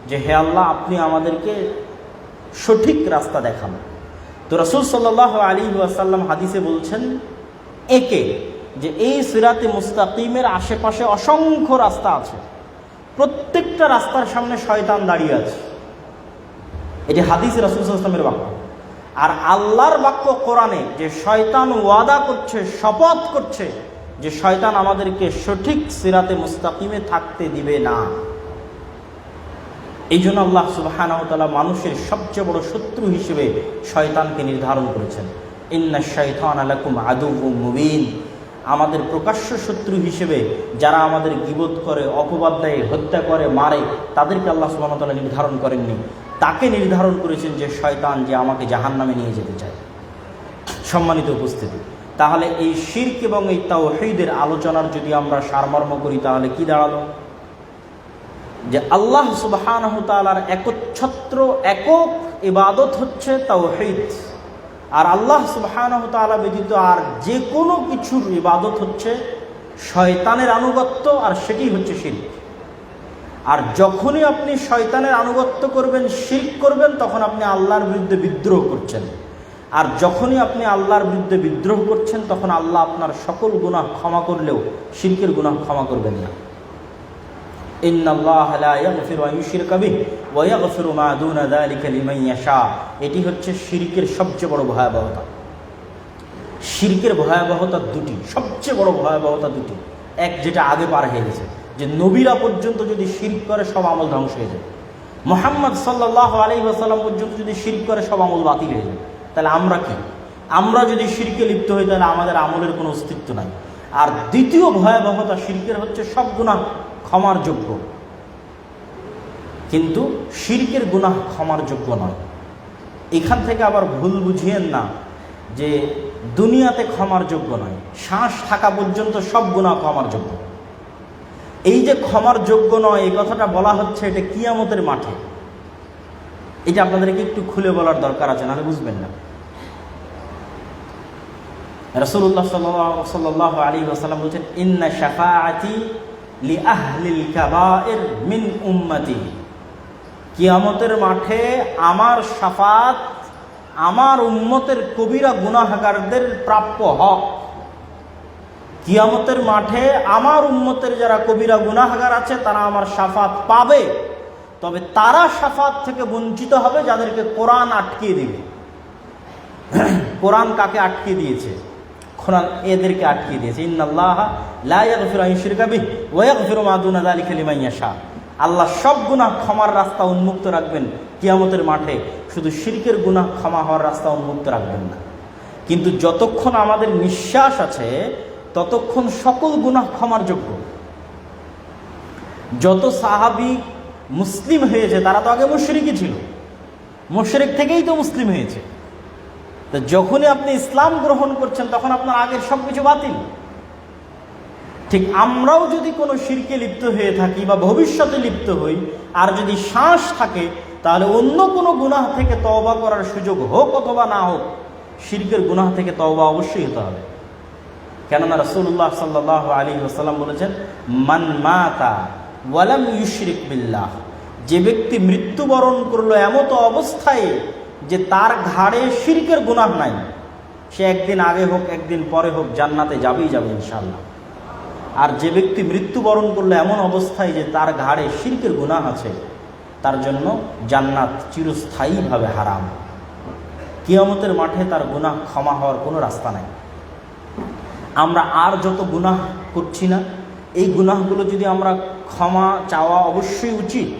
যে হে আল্লাহ, আপনি আমাদেরকে সঠিক রাস্তা দেখান। তো রাসূল সাল্লাল্লাহু আলাইহি ওয়াসাল্লাম হাদিসে বলছেন যে এই সিরাতে মুস্তাকিমের আশেপাশে অসংখ্য রাস্তা আছে, প্রত্যেকটা রাস্তার সামনে শয়তান দাঁড়িয়ে আছে। এটি হাদিসে রাসূল সাল্লাল্লাহু আলাইহি ওয়াসাল্লামের বাক্য। আর আল্লাহর বাক্য কোরআনে যে শয়তান ওয়াদা করছে, শপথ করছে যে শয়তান আমাদেরকে সঠিক সিরাতে মুস্তাকিমে থাকতে দিবে না। এই জন্য আল্লাহ সুবহানাহু ওয়া তাআলা মানুষের সবচেয়ে বড় শত্রু হিসেবে শয়তানকে নির্ধারণ করেছেন। ইন্নাশ শাইতানা লাকুম আদুউম মুবিন। আমাদের প্রকাশ্য শত্রু হিসেবে যারা আমাদের গীবত করে, অপবাদ দেয়, হত্যা করে, মারে, তাদেরকে আল্লাহ সুবহানাহু ওয়া তাআলা নির্ধারণ করেননি। তাকে নির্ধারণ করেছেন যে শয়তান, যে আমাকে জাহান্নামে নিয়ে যেতে চায়। সম্মানিত উপস্থিতি, তাহলে এই শিরক এবং এই তাওহীদের আলোচনার যদি আমরা সারমর্ম করি, তাহলে কি দাঁড়ালো? যে আল্লাহ সুবহানাহু ওয়া তাআলার একচ্ছত্র একক ইবাদত হচ্ছে তাওহীদ, আর আল্লাহ সুবহানাহু ওয়া তাআলা ব্যতীত আর যে কোনো কিছুর ইবাদত হচ্ছে শয়তানের আনুগত্য, আর সেটি হচ্ছে শিরক। আর যখনই আপনি শয়তানের আনুগত্য করবেন, শিরক করবেন, তখন আপনি আল্লাহর বিরুদ্ধে বিদ্রোহ করছেন। আর যখনই আপনি আল্লাহর বিরুদ্ধে বিদ্রোহ করছেন, তখন আল্লাহ আপনার সকল গুনাহ ক্ষমা করলেও শিরকের গুনাহ ক্ষমা করবেন না। ইন্নাল্লাহা লা ইয়াগফিরু আন ইউশরিকা বিহি ওয়া ইয়াগফিরু মা দুনা যালিকা লিমান ইয়াশা। এটি হচ্ছে শিরকের সবচেয়ে বড় ভয়াবহতা। শিরকের ভয়াবহতা দুটি, সবচেয়ে বড় ভয়াবহতা দুটি। এক, যেটা আগে পার হয়ে গেছে, যে নবীরা পর্যন্ত যদি শিরক করে সব আমল ধ্বংস হয়ে যায়। মুহাম্মদ সাল্লাল্লাহু আলাইহি ওয়াসাল্লাম পর্যন্ত যদি শিরক করে সব আমল বাতিল হয়ে যায়। তাহলে আমরা কি? আমরা যদি শিরকে লিপ্ত হই, তাহলে আমাদের আমলের কোনো অস্তিত্ব নাই। আর দ্বিতীয় ভয়াবহতা শিরকের হচ্ছে সব গুনাহ ক্ষমার যোগ্য, কিন্তু শিরকের গুনাহ ক্ষমার যোগ্য নয়। এখান থেকে আবার ভুল বুঝিয়েন না যে দুনিয়াতে ক্ষমার যোগ্য নয়, শ্বাস থাকা পর্যন্ত সব গুনাহ ক্ষমার যোগ্য। এই যে ক্ষমার যোগ্য নয়, এই কথাটা বলা হচ্ছে এটা কিয়ামতের মাঠে। এটা আপনাদেরকে একটু খুলে বলার দরকার আছে, নাহলে বুঝবেন না। রাসূলুল্লাহ সাল্লাল্লাহু আলাইহি ওয়াসাল্লাম বলেছেন, ইন্না শাফাআতি লি আহলিল কাবায়ের মিন উম্মতি। কিয়ামতের মাঠে আমার শাফাত আমার উম্মতের কবিরা গুনাহগারদের প্রাপ্য হক। কিয়ামতের মাঠে আমার উম্মতের যারা কবিরা গুনাহগার আছে, তারা আমার শাফাত পাবে, তবে তারা শাফাত থেকে বঞ্চিত হবে যাদেরকে কোরআন আটকিয়ে দিবে। কোরআন কাকে আটকে দিয়েছে? কোরআন এদেরকে আটকিয়ে দিয়েছে, ইন্নাল্লাহা লা ইয়াগফিরু আন ইউশরিকা বিহি ওয়া ইয়াগফিরু মা দুনা যালিকা লিমান ইয়াশা। আল্লাহ সব গুনাহ ক্ষমার রাস্তা উন্মুক্ত রাখবেন কিয়ামতের মাঠে, শুধু শিরকের গুনাহ ক্ষমা হওয়ার রাস্তা উন্মুক্ত রাখবেন না। কিন্তু যতক্ষণ আমাদের নিঃশ্বাস আছে ততক্ষণ সকল গুনাহ ক্ষমার যোগ্য। যত সাহাবী মুসলিম হয়েছে তারা তো আগে মুশরিকই ছিল, মুশরিক থেকেই তো মুসলিম হয়েছে। তো যখনই আপনি ইসলাম গ্রহণ করছেন তখন আপনার আগের সব কিছু বাতিল। ঠিক আমরাও যদি কোনো শিরকে লিপ্ত হয়ে থাকি বা ভবিষ্যতে লিপ্ত হই, আর যদি শ্বাস থাকে, তাহলে অন্য কোনো গুনাহ থেকে তওবা করার সুযোগ হোক অথবা না হোক, শিরকের গুনাহ থেকে তওবা অবশ্যই হতে হবে। কেননা রাসূলুল্লাহ সাল্লাল্লাহু আলাইহি ওয়াসাল্লাম বলেছেন, মান মাতা ওয়ালাম ইউশরিক বিল্লাহ, যে ব্যক্তি মৃত্যুবরণ করলো এমত অবস্থায় যে তার ঘাড়ে শিরকের গুনাহ নাই, সে একদিন আগে হোক একদিন পরে হোক জান্নাতে যাবেই যাবে ইনশাআল্লাহ। আর যে ব্যক্তি মৃত্যুবরণ করলো এমন অবস্থায় যে তার ঘাড়ে শিরকের গুনাহ আছে, তার জন্য জান্নাত চিরস্থায়ীভাবে হারাম। কিয়ামতের মাঠে তার গুনাহ ক্ষমা হওয়ার কোনো রাস্তা নাই। আমরা আর যত গুনাহ করছি না, এই গুনাহগুলো যদি আমরা ক্ষমা চাওয়া অবশ্যই উচিত,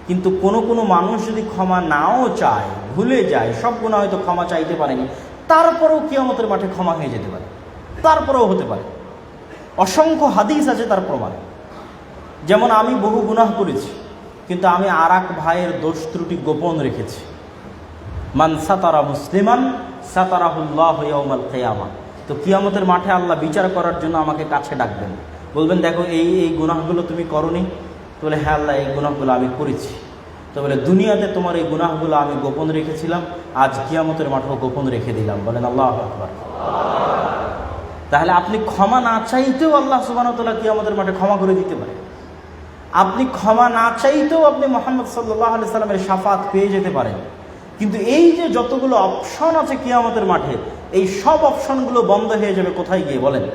কিন্তু কোনো কোনো মানুষ যদি ক্ষমা নাও চায়, ভুলে যায়, সব গুনাহ হয়তো ক্ষমা চাইতে পারেনি, তারপরেও কিয়ামতের মাঠে ক্ষমা হয়ে যেতে পারে, তারপরেও হতে পারে। অসংখ্য হাদিস আছে তার প্রমাণ। যেমন আমি বহু গুনাহ করেছি, কিন্তু আমি আর এক ভাইয়ের দোষ ত্রুটি গোপন রেখেছি। মান সাতারা মুসলিমান সাতারাহুল্লাহু ইয়াউমাল কিয়ামা। তো কিয়ামতের মাঠে আল্লাহ বিচার করার জন্য আমাকে কাছে ডাকবেন, বলবেন, দেখো এই এই গুনাহগুলো তুমি করনি। তো বলে, হ্যাঁ আল্লাহ, এই গুনাহগুলো আমি করেছি। তো বলে, দুনিয়াতে তোমার এই গুনাহগুলো আমি গোপন রেখেছিলাম, আজ কিয়ামতের মাঠেও গোপন রেখে দিলাম। বলেন আল্লাহু আকবার। তাহলে আপনি ক্ষমা না চাইতেও আল্লাহ সুবহানাহু ওয়া তাআলা কিয়ামতের মাঠে ক্ষমা করে দিতে পারে। আপনি ক্ষমা না চাইতেও আপনি মুহাম্মদ সাল্লাল্লাহু আলাইহি সাল্লামের শাফাত পেয়ে যেতে পারেন। কিন্তু এই যে যতগুলো অপশন আছে কিয়ামতের মাঠে, এই সব অপশনগুলো বন্ধ হয়ে যাবে কোথায় গিয়ে বলেন?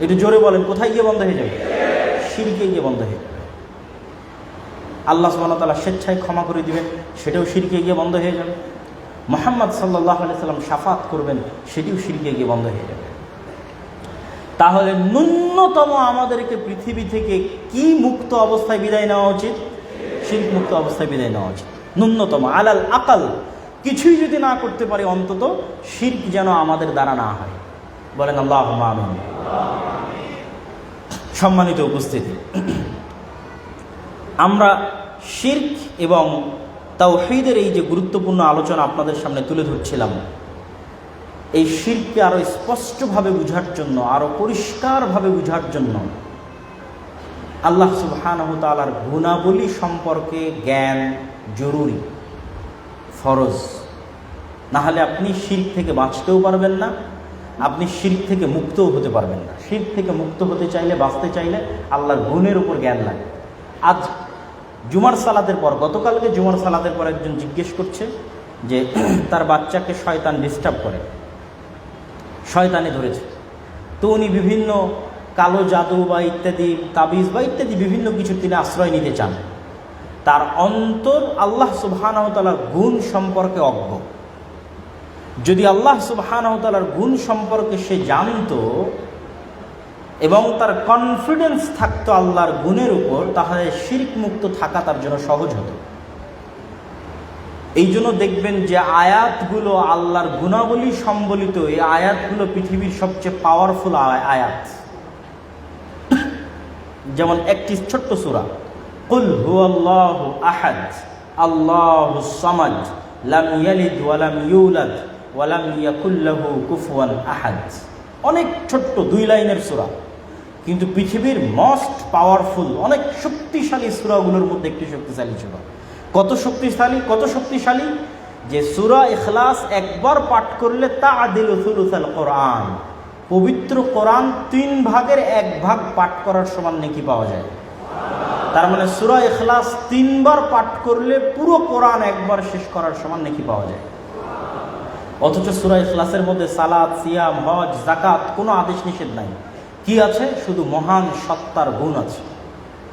একটু জোরে বলেন, কোথায় গিয়ে বন্ধ হয়ে যাবে? শিরকে গিয়ে বন্ধ হয়ে যাবে। আল্লাহ সুবহানাহু ওয়া তাআলা স্বেচ্ছায় ক্ষমা করে দিবেন, সেটাও শিরকে গিয়ে বন্ধ হয়ে যাবে। মুহাম্মদ সাল্লাল্লাহু আলাইহি সাল্লাম শাফাত করবেন, সেটিও শিরকে গিয়ে বন্ধ হয়ে যাবে। তাহলে ন্যূনতম আমাদেরকে পৃথিবী থেকে কি মুক্ত অবস্থায় বিদায় নেওয়া উচিত? শিরক মুক্ত অবস্থায় বিদায় নেওয়া উচিত। ন্যূনতম আলাল আকাল কিছুই যদি না করতে পারি, অন্তত শিরক যেন আমাদের দ্বারা না হয়। বলেন আল্লাহুম্মা আমিন। সম্মানিত উপস্থিতি, আমরা শিরক এবং তাওহীদের এই যে গুরুত্বপূর্ণ আলোচনা আপনাদের সামনে তুলে ধরছিলাম, এই শিরককে আরো স্পষ্টভাবে বুঝার জন্য, আরো পরিষ্কারভাবে বুঝার জন্য আল্লাহ সুবহানাহু ওয়া তাআলার গুণাবলী সম্পর্কে জ্ঞান জরুরি, ফরজ। না হলে আপনি শিরক থেকে বাঁচতেও পারবেন না, আপনি শিরক থেকে মুক্তও হতে পারবেন না। শিরক থেকে মুক্ত হতে চাইলে, বাঁচতে চাইলে আল্লাহর গুণের উপর জ্ঞান লাগে। আজ জুমার সালাতের পর, গতকালকে জুমার সালাতের পর একজন জিজ্ঞেস করছে যে তার বাচ্চাকে শয়তান ডিস্টার্ব করে, শয়তানে ধরেছে। তো উনি বিভিন্ন কালো জাদু বা ইত্যাদি তাবিজ বা ইত্যাদি বিভিন্ন কিছু তিনি আশ্রয় নিতে চান। তার অন্তর আল্লাহ সুবহানাহু ওয়া তাআলার গুণ সম্পর্কে অজ্ঞ। যদি আল্লাহ সুবহানাহু ওয়া তাআলার গুণ সম্পর্কে সে জানতো এবং তার কনফিডেন্স থাকতো আল্লাহর গুণের উপর, তাহলে শিরক মুক্ত থাকা তার জন্য সহজ হতো। এই জন্য দেখবেন যে আয়াতগুলো আল্লাহর গুণাবলী সম্বলিত, এই আয়াতগুলো পৃথিবীর সবচেয়ে পাওয়ারফুল আয়াত। যেমন একটি ছোট্ট সূরা, কুল হুয়াল্লাহু আহাদ আল্লাহুস সামাদ লাম ইয়ালিদ ওয়া লাম ইউলাদ ওয়া লাম ইয়াকুল লাহু কুফুয়ান আহাদ। অনেক ছোট্ট 2 লাইনের সূরা, কিন্তু পৃথিবীর মোস্ট পাওয়ারফুল, অনেক শক্তিশালী সূরাগুলোর মধ্যে একটি শক্তিশালী সূরা। কত শক্তিশালী? কত শক্তিশালী যে সূরা ইখলাস একবার পাঠ করলে তা'দিলু সুলুসাল কোরআন, পবিত্র কোরআন 3 ভাগের 1 ভাগ পাঠ করার সমান নেকি পাওয়া যায়। তার মানে সূরা ইখলাস 3 বার পাঠ করলে পুরো কোরআন একবার শেষ করার সমান নেকি পাওয়া যায়। অথচ সূরা ইখলাসের মধ্যে সালাত, সিয়াম, হজ, যাকাত কোনো আদেশ নিষেধ নাই। কি আছে? শুধু মহান সত্তার গুণ আছে।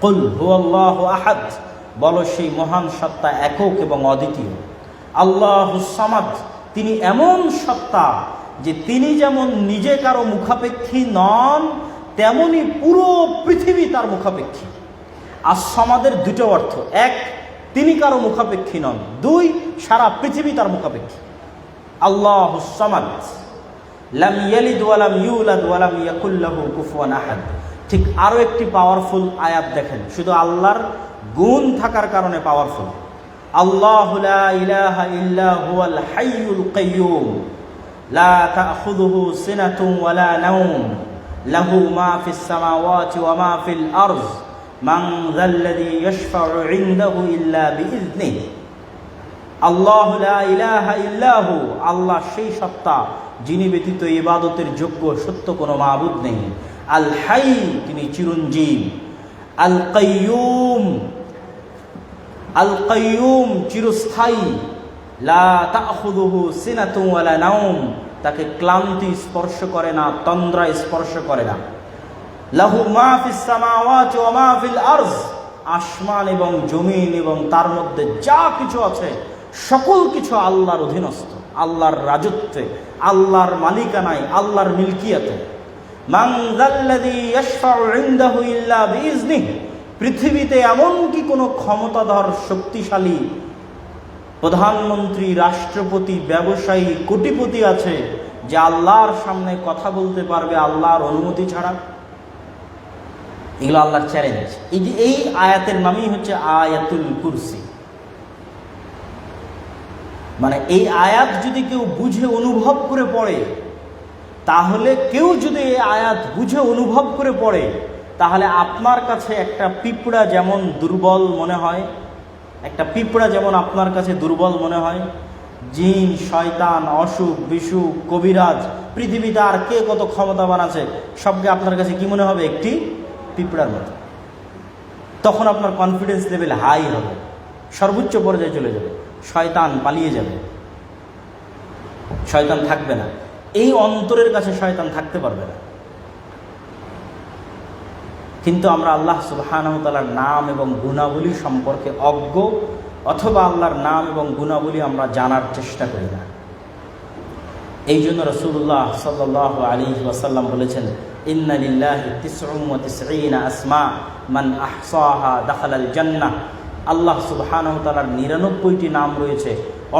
কুল হুয়াল্লাহু আহাদ, বলো সেই মহান সত্তা একক এবং অদ্বিতীয়। আল্লাহুস সামাদ, তিনি এমন সত্তা যে তিনি যেমন নিজে কারো মুখাপেক্ষী নন, তেমনি পুরো পৃথিবী তার মুখাপেক্ষী। আস-সামাদের দুটো অর্থ, এক, তিনি কারো মুখাপেক্ষী নন, দুই, সারা পৃথিবী তার মুখাপেক্ষী। আল্লাহুস সামাদ, লাম ইয়ালিদ ওয়া লাম ইউলাদ ওয়া লাম ইয়াকুল লাহু কুফুয়ান আহাদ। ঠিক আরো একটি পাওয়ারফুল আয়াত দেখেন, শুধু আল্লাহর গুণ থাকার কারণে পাওয়ারফুল। আল্লাহু লা ইলাহা ইল্লা হুয়াল হাইয়ুল কাইয়্যুম লা তাখুযুহু সিনাতুন ওয়া লা নাওম লাহু মা ফিস সামাওয়াতি ওয়া মা ফিল আরজ মান যাল্লাযী ইয়াশফাউ ইনদাহু ইল্লা বিইذনিহি। আল্লাহু লা ইলাহা ইল্লা হু, আল্লাহ সেই সত্তা যিনি ব্যতীত ইবাদতের যোগ্য সত্য কোনো মাবুদ নেই। আল হাই, তিনি চিরঞ্জীব। আল কাইয়্যুম, আল কাইয়্যুম চিরস্থায়ী। লা তাখুযুহু সিনাতুন ওয়া লা নাওম, তাকে ক্লান্তি স্পর্শ করে না, তন্দ্রা স্পর্শ করে না। লাহু মা ফিস সামাওয়াতি ওয়া মা ফিল আরজ, আসমান এবং জমিন এবং তার মধ্যে যা কিছু আছে সকল কিছু আল্লাহর অধীনস্থ, আল্লাহর রাজত্বে, আল্লাহর মালিকানায়, আল্লাহর মিলকিয়াতে। মান যাল্লাযী ইয়াশফাউ ইনদাহু ইল্লা বিইذনিহি, পৃথিবীতে এমন কি কোনো ক্ষমতাধর শক্তিশালী প্রধানমন্ত্রী, রাষ্ট্রপতি, ব্যবসায়ী, কোটিপতি আছে যে আল্লাহর সামনে কথা বলতে পারবে আল্লাহর অনুমতি ছাড়া? এগুলো আল্লাহর চ্যালেঞ্জ। এই আয়াতের নামই হচ্ছে আয়াতুল কুরসি। মানে এই আয়াত যদি কেউ বুঝে অনুভব করে পড়ে, তাহলে কেউ যদি এই আয়াত বুঝে অনুভব করে পড়ে, তাহলে আপনার কাছে একটা পিঁপড়া যেমন দুর্বল মনে হয়, একটা পিঁপড়া যেমন আপনার কাছে দুর্বল মনে হয়, জিন, শয়তান, অসুখ, বিসুখ, কবিরাজ, পৃথিবীতে আর কে কত ক্ষমতাবান আছে, সবকে আপনার কাছে কি মনে হবে? একটি পিঁপড়ার মতো। তখন আপনার কনফিডেন্স লেভেল হাই হবে, সর্বোচ্চ পর্যায়ে চলে যাবে, শয়তান পালিয়ে যাবে, শয়তান থাকবে না। এই অন্তরের কাছে শয়তান থাকতে পারবে না। কিন্তু আমরা আল্লাহ সুবহানাহু ওয়া তাআলার নাম এবং গুণাবলী সম্পর্কে অজ্ঞ, অথবা আল্লাহর নাম এবং গুণাবলী আমরা জানার চেষ্টা করি না। এই জন্য রাসূলুল্লাহ সাল্লাল্লাহু আলাইহি ওয়াসাল্লাম বলেছেন, ইন্না লিল্লাহি 99 আসমা মান আহসাহা দাখালাল জান্নাহ। আল্লাহ সুবহানাহু ওয়া তাআলার 99টি নাম রয়েছে,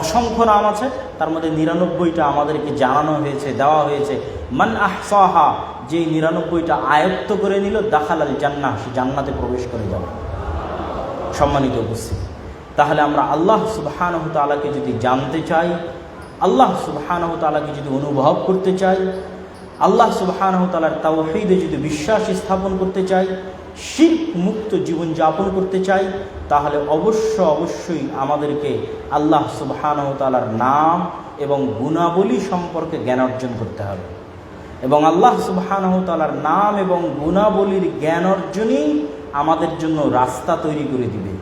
অসংখ্য নাম আছে, তার মধ্যে 99টা আমাদেরকে জানানো হয়েছে, দেওয়া হয়েছে। মান আহসাহা, যে 99টা আয়ত্ত করে নিল, দাখালাল জান্নাহ, সে জান্নাতে প্রবেশ করে যাবে। সম্মানিত উপস্থিতি, তাহলে আমরা আল্লাহ সুবহানাহু ওয়া তাআলাকে যদি জানতে চাই, আল্লাহ সুবহানাহু ওয়া তাআলাকে যদি অনুভব করতে চাই, আল্লাহ সুবহানাহু ওয়া তাআলার তাওহীদে যদি বিশ্বাস স্থাপন করতে চাই, শিরক মুক্ত জীবনযাপন করতে চাই, তাহলে অবশ্যই আমাদেরকে আল্লাহ সুবহানাহু ওয়া তাআলার নাম এবং গুণাবলী সম্পর্কে জ্ঞান অর্জন করতে হবে। এবং আল্লাহ সুবহানাহু ওয়া তাআলার নাম এবং গুণাবলীর জ্ঞান অর্জনই আমাদের জন্য রাস্তা তৈরি করে দিবে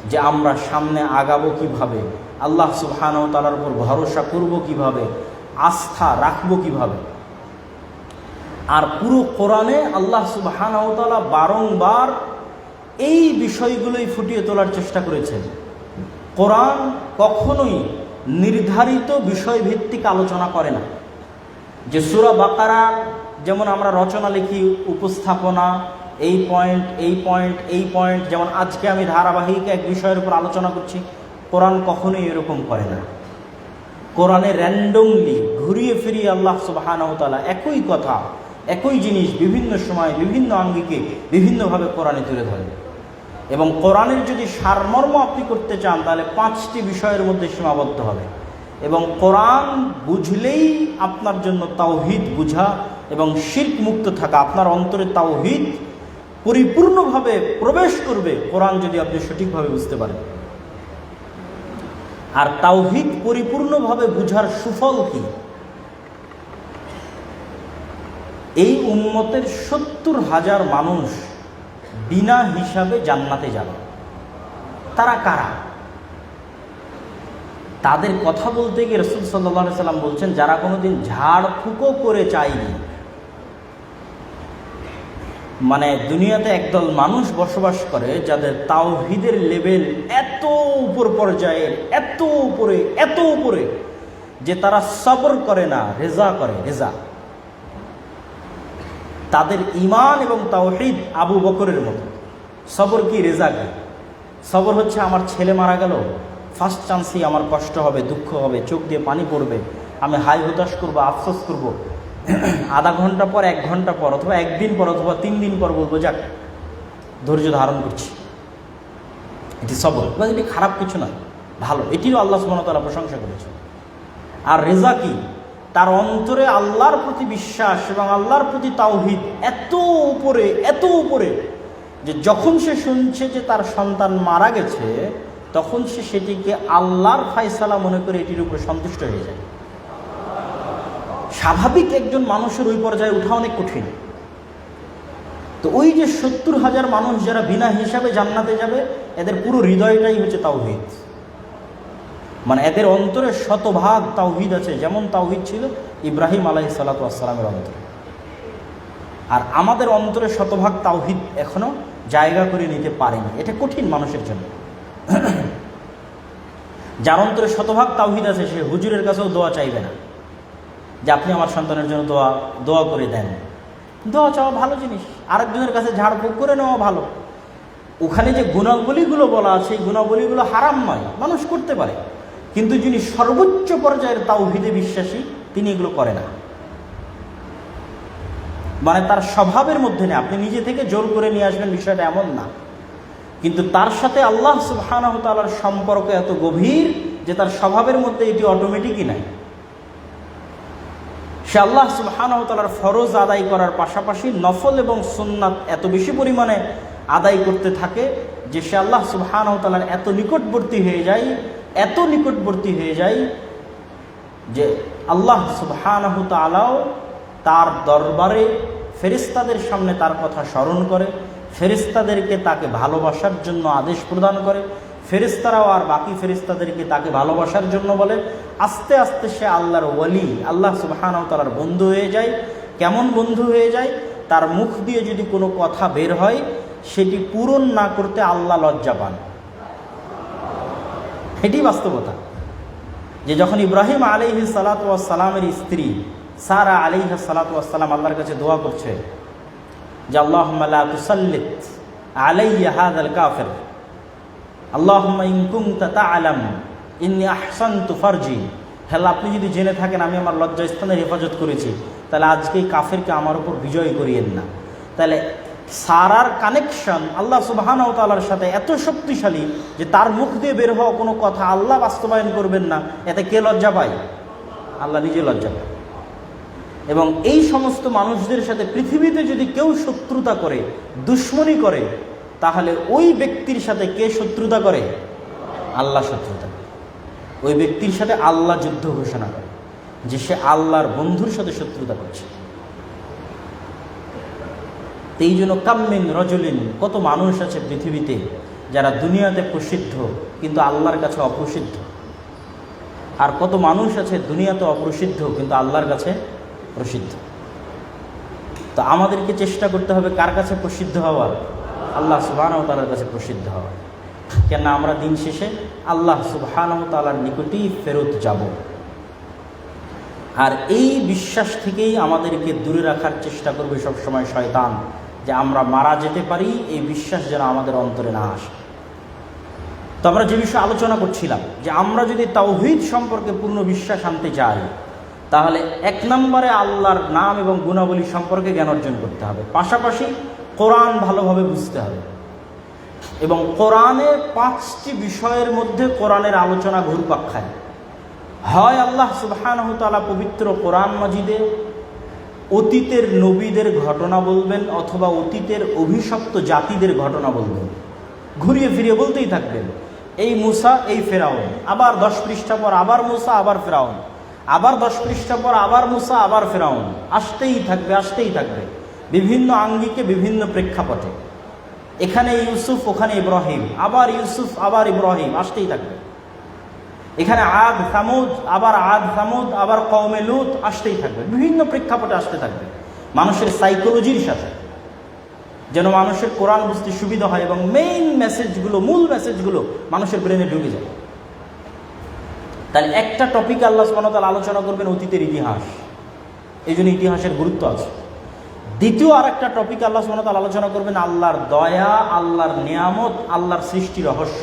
যে আমরা সামনে আগাবো কিভাবে, আল্লাহ সুবহানাহু ওয়া তাআলার উপর ভরসা করব কিভাবে, আস্থা রাখবো কিভাবে। আর পুরো কোরআনে আল্লাহ সুবহানাহু ওয়া তাআলা বারংবার এই বিষয়গুলোই ফুটিয়ে তোলার চেষ্টা করেছেন। কোরআন কখনোই নির্ধারিত বিষয়ভিত্তিক আলোচনা করে না। যে সূরা বাকারা যেমন আমরা রচনা লিখি, উপস্থাপনা, এই পয়েন্ট, এই পয়েন্ট, এই পয়েন্ট, যেমন আজকে আমি ধারাবাহিক এক বিষয়ের উপর আলোচনা করছি, কোরআন কখনোই এরকম করে না। কোরআনে র্যান্ডমলি ঘুরিয়ে ফিরিয়ে আল্লাহ সুবহানাহু ওয়া তাআলা একই কথা, একই জিনিস বিভিন্ন সময় বিভিন্ন আঙ্গিকে বিভিন্নভাবে কোরআনে তুলে ধরে। এবং কোরআনের যদি সারমর্ম আপনি করতে চান, তাহলে 5টি বিষয়ের মধ্যে সীমাবদ্ধ হবে। এবং কোরআন বুঝলেই আপনার জন্য তাওহীদ বুঝা এবং শিরক মুক্ত থাকা, আপনার অন্তরে তাওহীদ পরিপূর্ণভাবে প্রবেশ করবে কোরআন যদি আপনি সঠিকভাবে বুঝতে পারেন। আর তাওহীদ পরিপূর্ণভাবে বুঝার সুফল কি? এই উম্মতের 70,000 মানুষ বিনা হিসাবে জান্নাতে যাবে। তারা কারা? তাদের কথা বলতে গিয়ে রাসূল সাল্লাল্লাহু আলাইহি সাল্লাম বলছেন, যারা কোনোদিন ঝাড় ফুঁকো করে চায়নি। মানে দুনিয়াতে একদল মানুষ বসবাস করে যাদের তাওহীদের লেভেল এত উপর পর্যায়ের, এত উপরে যে তারা সবর করে না, রেজা করে। রেজা, তাদের ঈমান এবং তাওহীদ আবু বকরের মতো। সবর কি, রেজা কি? সবর হচ্ছে আমার ছেলে মারা গেল, ফার্স্ট চান্সেই আমার কষ্ট হবে, দুঃখ হবে, চোখ দিয়ে পানি পড়বে, আমি হাই হতাশ করবো, আফসোস করবো, আধা ঘন্টা পর, 1 ঘন্টা পর, অথবা 1 দিন পর, অথবা 3 দিন পর বলবো যাক ধৈর্য ধারণ করছি। এটি সবর, এটি খারাপ কিছু নয়, ভালো, এটিরও আল্লাহ সুবহানাহু ওয়া তাআলা প্রশংসা করেছে। আর রেজা কি? তার অন্তরে আল্লাহর প্রতি বিশ্বাস এবং আল্লাহর প্রতি তাওহীদ এত উপরে, এত উপরে যে যখন সে শুনছে যে তার সন্তান মারা গেছে, তখন সে সেটিকে আল্লাহর ফায়সালা মনে করে এটির উপরে সন্তুষ্ট হয়ে যায়। স্বাভাবিক একজন মানুষের ওই পর্যায়ে ওঠা অনেক কঠিন। তো ওই যে 70,000 মানুষ যারা বিনা হিসাবে জান্নাতে যাবে, এদের পুরো হৃদয়টাই হচ্ছে তাওহীদ। মানে এদের অন্তরে 100% তাওহীদ আছে, যেমন তাওহীদ ছিল ইব্রাহিম আলাইহিস সালাতু ওয়াস সালামের অন্তরে। আর আমাদের অন্তরে 100% তাওহীদ এখনো জায়গা করে নিতে পারেনি। এটা কঠিন মানুষের জন্য। যার অন্তরে 100% তাওহীদ আছে, সে হুজুরের কাছেও দোয়া চাইবে না যে আপনি আমার সন্তানের জন্য দোয়া করে দেন। দোয়া চাওয়া ভালো জিনিস, আরেকজনের কাছে ঝাড়ফুঁক করে নেওয়া ভালো। ওখানে যে গুণাবলীগুলো বলা আছে, এই গুণাবলীগুলো হারাম নয়, মানুষ করতে পারে, কিন্তু যিনি সর্বোচ্চ পর্যায়ের তাওহীদে বিশ্বাসী, তিনি এগুলো করে না। মানে তার স্বভাবের মধ্যে নেই, আপনি নিজে থেকে জোর করে নিয়ে আসবেন, বিষয়টা এমন না। কিন্তু তার সাথে আল্লাহ সুবহানাহু ওয়া তাআলার সম্পর্ক এত গভীর যে তার স্বভাবের মধ্যে এটি অটোমেটিকই নাই। সে আল্লাহ সুবহানাহু ওয়া তাআলার ফরজ আদায় করার পাশাপাশি নফল এবং সুন্নাত এত বেশি পরিমাণে আদায় করতে থাকে যে সে আল্লাহ সুবহানাহু ওয়া তাআলার এত নিকটবর্তী হয়ে যায়, এত নিকটবর্তী হয়ে যায় যে আল্লাহ সুবহানাহু ওয়া তাআলাও তার দরবারে ফেরেশতাদের সামনে তার কথা স্মরণ করে, ফেরেশতাদেরকে তাকে ভালোবাসার জন্য আদেশ প্রদান করে, ফেরেশতারাও আর বাকি ফেরেশতাদেরকে তাকে ভালোবাসার জন্য বলে। আস্তে আস্তে সে আল্লাহর ওয়ালি, আল্লাহ সুবহানাহু ওয়া তাআলার বন্ধু হয়ে যায়। কেমন বন্ধু হয়ে যায়? তার মুখ দিয়ে যদি কোনো কথা বের হয়, সেটি পূরণ না করতে আল্লাহ লজ্জা পান। এটি বাস্তবতা। যে যখন ইব্রাহিম আলাইহিস সালাতু ওয়াস সালামের স্ত্রী সারা আলাইহিস সালাতু ওয়াস সালাম আল্লাহর কাছে দোয়া করছে যে আল্লাহুম্মা লা তুসাল্লিত আলাইয়া হাযাল কাফির, আল্লাহুম্মা ইন কুনতা তা'লাম ইন্নী আহসানতু ফারজি। হে আল্লাহ, আপনি যদি জেনে থাকেন আমি আমার লজ্জাস্থানের হেফাজত করেছি, তাহলে আজকে এই কাফেরকে আমার উপর বিজয় করিয়েন না। তাহলে সারার কানেকশন আল্লাহ সুবহানাহু ওয়া তাআলার সাথে এত শক্তিশালী যে তার মুখ দিয়ে বের হওয়া কোনো কথা আল্লাহ বাস্তবায়ন করবেন না, এতে কে লজ্জা পায়? আল্লাহ নিজে লজ্জা পায়। এবং এই সমস্ত মানুষদের সাথে পৃথিবীতে যদি কেউ শত্রুতা করে, দুশ্মনী করে, তাহলে ওই ব্যক্তির সাথে কে শত্রুতা করে? আল্লাহ শত্রুতা করে। ওই ব্যক্তির সাথে আল্লাহ যুদ্ধ ঘোষণা করে যে সে আল্লাহর বন্ধুর সাথে শত্রুতা করছে। এই জন্য কাম্মিন রজুলিন, কত মানুষ আছে পৃথিবীতে যারা দুনিয়াতে প্রসিদ্ধ কিন্তু আল্লাহর কাছে অপ্রসিদ্ধ, আর কত মানুষ আছে দুনিয়াতে অপ্রসিদ্ধ কিন্তু আল্লাহর কাছে প্রসিদ্ধ। তো আমাদেরকে চেষ্টা করতে হবে কার কাছে প্রসিদ্ধ হওয়ার? আল্লাহ সুবহানাহু ওয়া তাআলার কাছে প্রসিদ্ধ হওয়ার। কেন আমরা দিন শেষে আল্লাহ সুবহানাহু ওয়া তাআলার নিকটেই ফেরত যাব। আর এই বিশ্বাস থেকেই আমাদেরকে দূরে রাখার চেষ্টা করবে সবসময় শয়তান, যে আমরা মারা যেতে পারি, এই বিশ্বাস যেন আমাদের অন্তরে না আসে। তো আমরা যে বিষয়ে আলোচনা করছিলাম যে আমরা যদি তাওহীদ সম্পর্কে পূর্ণ বিশ্বাস আনতে চাই, তাহলে 1 নম্বরে আল্লাহর নাম এবং গুণাবলী সম্পর্কে জ্ঞান অর্জন করতে হবে, পাশাপাশি কোরআন ভালোভাবে বুঝতে হবে। এবং কোরআনের 5টি বিষয়ের মধ্যে কোরআনের আলোচনা ঘুরপাক খায়। হয় আল্লাহ সুবহানাহু ওয়া তাআলা পবিত্র কোরআন মাজিদে অতীতের নবীদের ঘটনা বলবেন, অথবা অতীতের অভিশপ্ত জাতিদের ঘটনা বলবেন, ঘুরিয়ে ফিরিয়ে বলতেই থাকবেন। এই মুসা, এই ফেরাউন, আবার 10 পৃষ্ঠা পর আবার মুসা, আবার ফেরাউন, আবার 10 পৃষ্ঠা পর আবার মুসা, আবার ফেরাউন, আসতেই থাকবে, আসতেই থাকবে, বিভিন্ন আঙ্গিকে, বিভিন্ন প্রেক্ষাপটে। এখানে ইউসুফ, ওখানে ইব্রাহিম, আবার ইউসুফ, আবার ইব্রাহিম, আসতেই থাকবে। এখানে আদ সামুদ, আবার আদ সামুদ, আবার কওমে লূত, আসতেই থাকবে, বিভিন্ন প্রেক্ষাপটে আসতে থাকবে, মানুষের সাইকোলজির সাথে, যেন মানুষের কোরআন বুঝতে সুবিধা হয় এবং মেইন মেসেজগুলো, মূল মেসেজগুলো মানুষের ব্রেনে ঢুকে যায়। তাহলে একটা টপিক আল্লাহ সুবহানাহু ওয়া তাআলা আলোচনা করবেন অতীতের ইতিহাস, এই জন্য ইতিহাসের গুরুত্ব আছে। দ্বিতীয় আর একটা টপিক আল্লাহ সুবহানাহু ওয়া তাআলা আলোচনা করবেন আল্লাহর দয়া, আল্লাহর নিয়ামত, আল্লাহর সৃষ্টি রহস্য।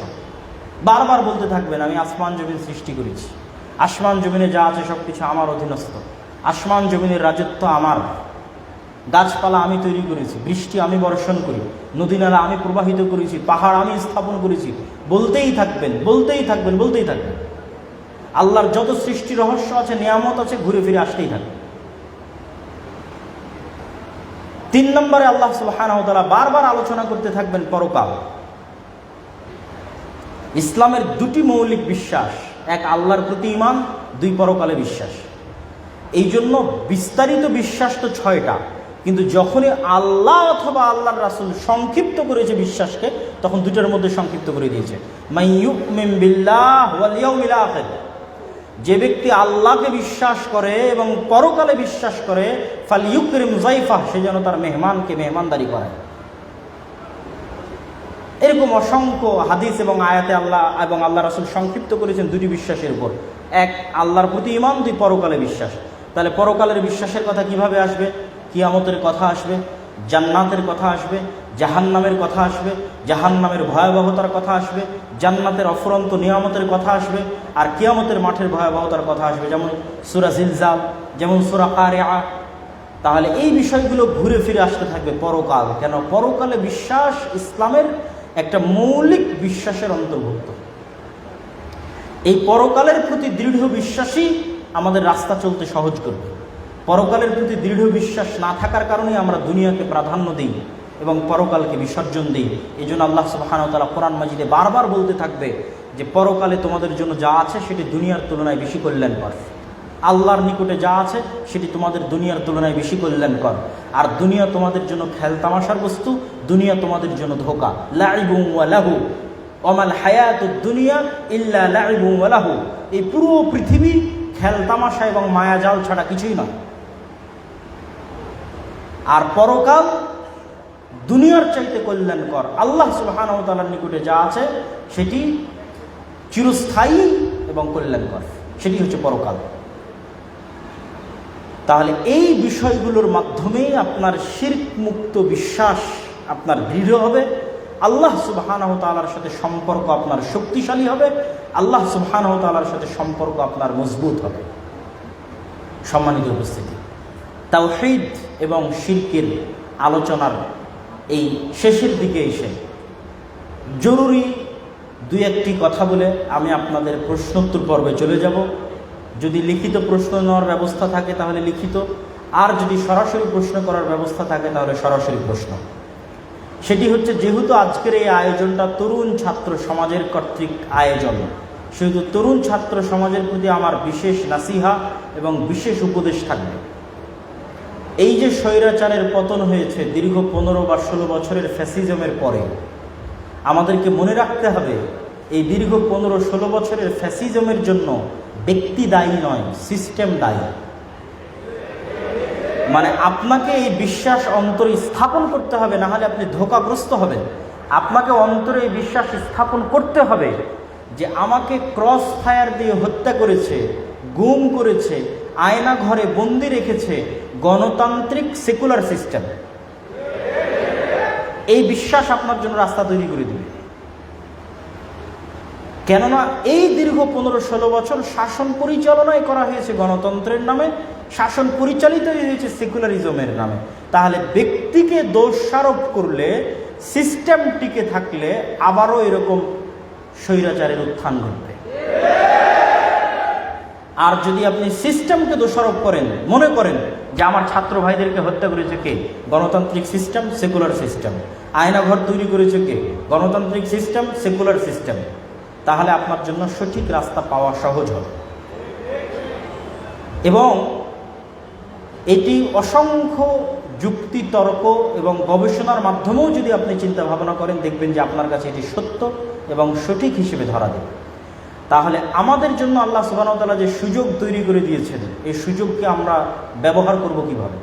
বারবার বলতে থাকবেন আমি আসমান জমিন সৃষ্টি করেছি, আসমান জমিনে যা আছে সব কিছু আমার অধীনস্থ, আসমান জমিনের রাজত্ব আমার, গাছপালা আমি তৈরি করেছি, বৃষ্টি আমি বর্ষণ করি, নদী নালা আমি প্রবাহিত করেছি, পাহাড় আমি স্থাপন করেছি। বলতেই থাকবেন, বলতেই থাকবেন, বলতেই থাকবেন। আল্লাহর যত সৃষ্টি রহস্য আছে, নিয়ামত আছে, ঘুরে ফিরে আসতেই থাকবে। 3 নম্বরে আল্লাহ সুবহানাহু ওয়া তাআলা বারবার আলোচনা করতে থাকবেন পরকাল। ইসলামের 2টি মৌলিক বিশ্বাস, এক আল্লাহর প্রতি ঈমান, 2 পরকালে বিশ্বাস। এই জন্য বিস্তারিত বিশ্বাস তো 6টা, কিন্তু যখনই আল্লাহ অথবা আল্লাহর রাসূল সংক্ষিপ্ত করেছে বিশ্বাসকে, তখন 2টার মধ্যে সংক্ষিপ্ত করে দিয়েছে। মান ইউমিন বিল্লাহ ওয়াল ইয়াউমিল আখির, যে ব্যক্তি আল্লাহকে বিশ্বাস করে এবং পরকালে বিশ্বাস করে, ফালইউকরিম যায়ফাহ, সে যেন তার মেহমানকে মেহমানদারি করে। এরকম অসংখ্য হাদিস এবং আয়াতে আল্লাহ এবং আল্লাহ রাসূল সংক্ষিপ্ত করেছেন 2টি বিশ্বাসের উপর, এক আল্লাহর প্রতি ঈমান, 2 পরকালে বিশ্বাস। তাহলে পরকালের বিশ্বাসের কথা কিভাবে আসবে? কিয়ামতের কথা আসবে, জান্নাতের কথা আসবে, জাহান্নামের কথা আসবে, জাহান্নামের ভয়াবহতার কথা আসবে, জান্নাতের অফুরন্ত নিয়ামতের কথা আসবে, আর কিয়ামতের মাঠের ভয়াবহতার কথা আসবে, যেমন সূরা জিলজাল, যেমন সূরা কারিআ। তাহলে এই বিষয়গুলো ঘুরে ফিরে আসতে থাকবে পরকাল। কেন? পরকালে বিশ্বাস ইসলামের একটা মৌলিক বিশ্বাসের অন্তর্ভুক্ত। এই পরকালের প্রতি দৃঢ় বিশ্বাসই আমাদের রাস্তা চলতে সহজ করবে। পরকালের প্রতি দৃঢ় বিশ্বাস না থাকার কারণে আমরা দুনিয়াকে প্রাধান্য দিই এবং পরকালকে বিসর্জন দিই। এই জন্য আল্লাহ সুবহানাহু ওয়া তাআলা কোরআন মাজিদে বারবার বলতে থাকবে যে পরকালে তোমাদের জন্য যা আছে সেটি দুনিয়ার তুলনায় বেশি কল্যাণকর। আল্লাহর নিকটে যা আছে সেটি তোমাদের দুনিয়ার তুলনায় বেশি কল্যাণকর। আর দুনিয়া তোমাদের জন্য খেলতামাশার বস্তু, দুনিয়া তোমাদের জন্য ধোঁকা। লাইবুন ওয়া লাহু ওয়ামাল হায়াতুদ দুনিয়া ইল্লা লাইবুন ওয়া লাহু, এই পুরো পৃথিবী খেলতামাশা এবং মায়াজাল ছাড়া কিছুই নয়। আর পরকাল দুনিয়ার চাইতে কল্যাণকর। আল্লাহ সুবহানাহু ওয়া তাআলার নিকটে যা আছে সেটি চিরস্থায়ী এবং কল্যাণকর, সেটি হচ্ছে পরকাল। তাহলে এই বিষয়গুলোর মাধ্যমেই আপনার শিরক মুক্ত বিশ্বাস আপনার দৃঢ় হবে, আল্লাহ সুবহানাহু ওয়া তাআলার সাথে সম্পর্ক আপনার শক্তিশালী হবে, আল্লাহ সুবহানাহু ওয়া তাআলার সাথে সম্পর্ক আপনার মজবুত হবে। সম্মানিত উপস্থিতি, তাওহীদ এবং শিরকের আলোচনার এই শেষের দিকে এসে জরুরি 2-1টি কথা বলে আমি আপনাদের প্রশ্নোত্তর পর্বে চলে যাব। যদি লিখিত প্রশ্ন নেওয়ার ব্যবস্থা থাকে তাহলে লিখিত, আর যদি সরাসরি প্রশ্ন করার ব্যবস্থা থাকে তাহলে সরাসরি প্রশ্ন। সেটি হচ্ছে, যেহেতু আজকের এই আয়োজনটা তরুণ ছাত্র সমাজের কর্তৃক আয়োজন, সেহেতু তরুণ ছাত্র সমাজের প্রতি আমার বিশেষ নাসিহা এবং বিশেষ উপদেশ থাকবে। এই যে স্বৈরাচারের পতন হয়েছে দীর্ঘ 15 বা 16 বছরের ফ্যাসিজমের পরে, আমাদেরকে মনে রাখতে হবে এই দীর্ঘ 15-16 বছরের ফ্যাসিজমের জন্য ব্যক্তি দায়ী নয়, সিস্টেম দায়ী। মানে আপনাকে এই বিশ্বাস অন্তরে স্থাপন করতে হবে, না হলে আপনি ধোঁকাগ্রস্ত হবেন। আপনাকে অন্তরে এই বিশ্বাস স্থাপন করতে হবে যে আমাকে ক্রস ফায়ার দিয়ে হত্যা করেছে, গুম করেছে, আয়না ঘরে বন্দি রেখেছে গণতান্ত্রিক সেকুলার সিস্টেম। এই বিশ্বাস আপনার জন্য রাস্তা তৈরি করে দিবে। কেননা এই দীর্ঘ 15-16 বছর শাসন পরিচালনাই করা হয়েছে গণতন্ত্রের নামে, শাসন পরিচালিত হয়েছে সেকুলারিজমের নামে। তাহলে ব্যক্তিকে দোষারোপ করলে, সিস্টেম টিকে থাকলে আবারও এরকম স্বৈরাচারের উত্থান ঘটবে। আর যদি আপনি সিস্টেমকে দোষারোপ করেন, মনে করেন যে আমার ছাত্র ভাইদেরকে হত্যা করেছে কে? গণতান্ত্রিক সিস্টেম, সেকুলার সিস্টেম। আয়নাঘর তৈরি করেছে কে? গণতান্ত্রিক সিস্টেম, সেকুলার সিস্টেম। তাহলে আপনার জন্য সঠিক রাস্তা পাওয়া সহজ হবে। এবং এটি অসংখ্য যুক্তি, তর্ক এবং গবেষণার মাধ্যমেও যদি আপনি চিন্তা ভাবনা করেন, দেখবেন যে আপনার কাছে এটি সত্য এবং সঠিক হিসেবে ধরা দেবে। তাহলে আমাদের জন্য আল্লাহ সুবহানাহু ওয়া তাআলা যে সুযোগ তৈরি করে দিয়েছেন, এই সুযোগকে আমরা ব্যবহার করব কিভাবে?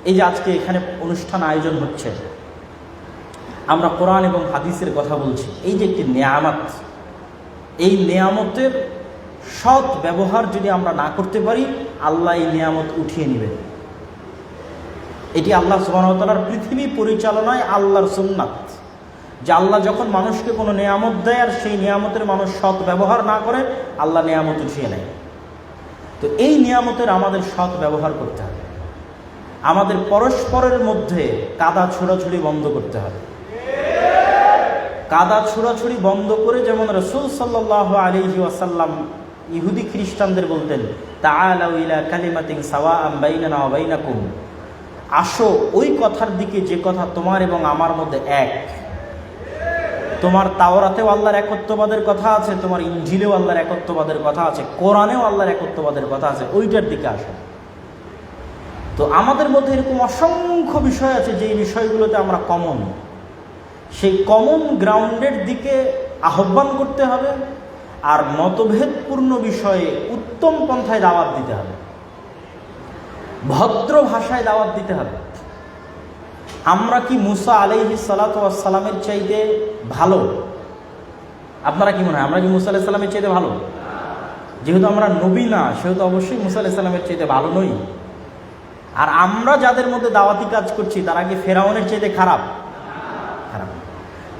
এই যে আজকে এখানে অনুষ্ঠান আয়োজন হচ্ছে, আমরা কোরআন এবং হাদিসের কথা বলছি, এই যে একটি নেয়ামত, এই নেয়ামতের সৎ ব্যবহার যদি আমরা না করতে পারি, আল্লাহ এই নিয়ামত উঠিয়ে নেবেন। এটি আল্লাহ সুবহানাহু ওয়া তাআলার পৃথিবী পরিচালনায় আল্লাহর সুন্নাত, যে আল্লাহ যখন মানুষকে কোনো নিয়ামত দেয় আর সেই নিয়ামতের মানুষ সৎ ব্যবহার না করে, আল্লাহ নিয়ামত উঠিয়ে নেয়। তো এই নিয়ামতের আমাদের সৎ ব্যবহার করতে হবে। আমাদের পরস্পরের মধ্যে কাদা ছোড়াছুড়ি বন্ধ করতে হবে। কাদা ছোড়াছুড়ি বন্ধ করে, যেমন রাসূল সাল্লাল্লাহু আলাইহি ওয়াসাল্লাম ইহুদি খ্রিস্টানদের বলতেন, তাআলাউ ইলা কালিমাতিন সাওয়াআন বাইনানা ওয়া বাইনাকুম, আসো ওই কথার দিকে যে কথা তোমার এবং আমার মধ্যে এক। তোমার তাওরাতেও আল্লাহর একত্ববাদের কথা আছে, তোমার ইনজিলেও আল্লাহর একত্ববাদের কথা আছে, কোরআনেও আল্লাহর একত্ববাদের কথা আছে, ওইটার দিকে আসো। তো আমাদের মধ্যে এরকম অসংখ্য বিষয় আছে যেই বিষয়গুলোতে আমরা কমন, সেই কমন গ্রাউন্ডের দিকে আহ্বান করতে হবে। আর মতভেদপূর্ণ বিষয়ে উত্তম পন্থায় দাওয়াত দিতে হবে, ভদ্র ভাষায় দাওয়াত দিতে হবে। আমরা কি মুসা আলাইহিস সালাতু ওয়াস সালামের চাইতে ভালো? আপনারা কি মনে হয় আমরা কি মুসা আলাইহিস সালামের চাইতে ভালো? যেহেতু আমরা নবী না, সেহেতু অবশ্যই মুসা আলাইহিস সালামের চাইতে ভালো নই। আর আমরা যাদের মধ্যে দাওয়াতি কাজ করছি তারা কি ফেরাউনের চাইতে খারাপ? খারাপ।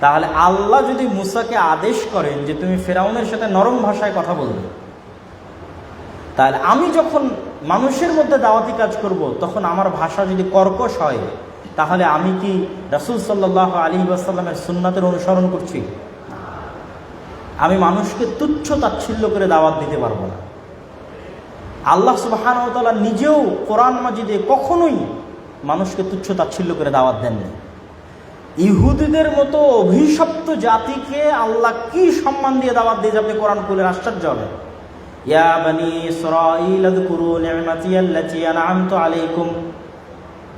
তাহলে আল্লাহ যদি মুসাকে আদেশ করেন যে তুমি ফেরাউনের সাথে নরম ভাষায় কথা বলবে, তাহলে আমি যখন মানুষের মধ্যে দাওয়াতি কাজ করব, তখন আমার ভাষা যদি কর্কশ হয়, তাহলে আমি কি রাসূল সাল্লাল্লাহু আলাইহি ওয়াসাল্লামের সুন্নাতের অনুসরণ করছি? আমি মানুষকে তুচ্ছ তাচ্ছিল্য করে দাওয়াত দিতে পারবো না। আল্লাহ সুবহানাহু ওয়া তাআলা নিজেও কোরআন মাজিদে কখনোই মানুষকে তুচ্ছ তাচ্ছিল্য করে দাওয়াত দেননি। ইহুদিদের মতো অভিশপ্ত জাতিকে আল্লাহ কি সম্মান দিয়ে দাওয়াত দিয়ে যাবে, কোরআন খুলে আশ্চর্য হবে। ইয়া বানি ইসরাঈল আযকুরু নি'মাতি আল্লাতী আন'আমতু আলাইকুম,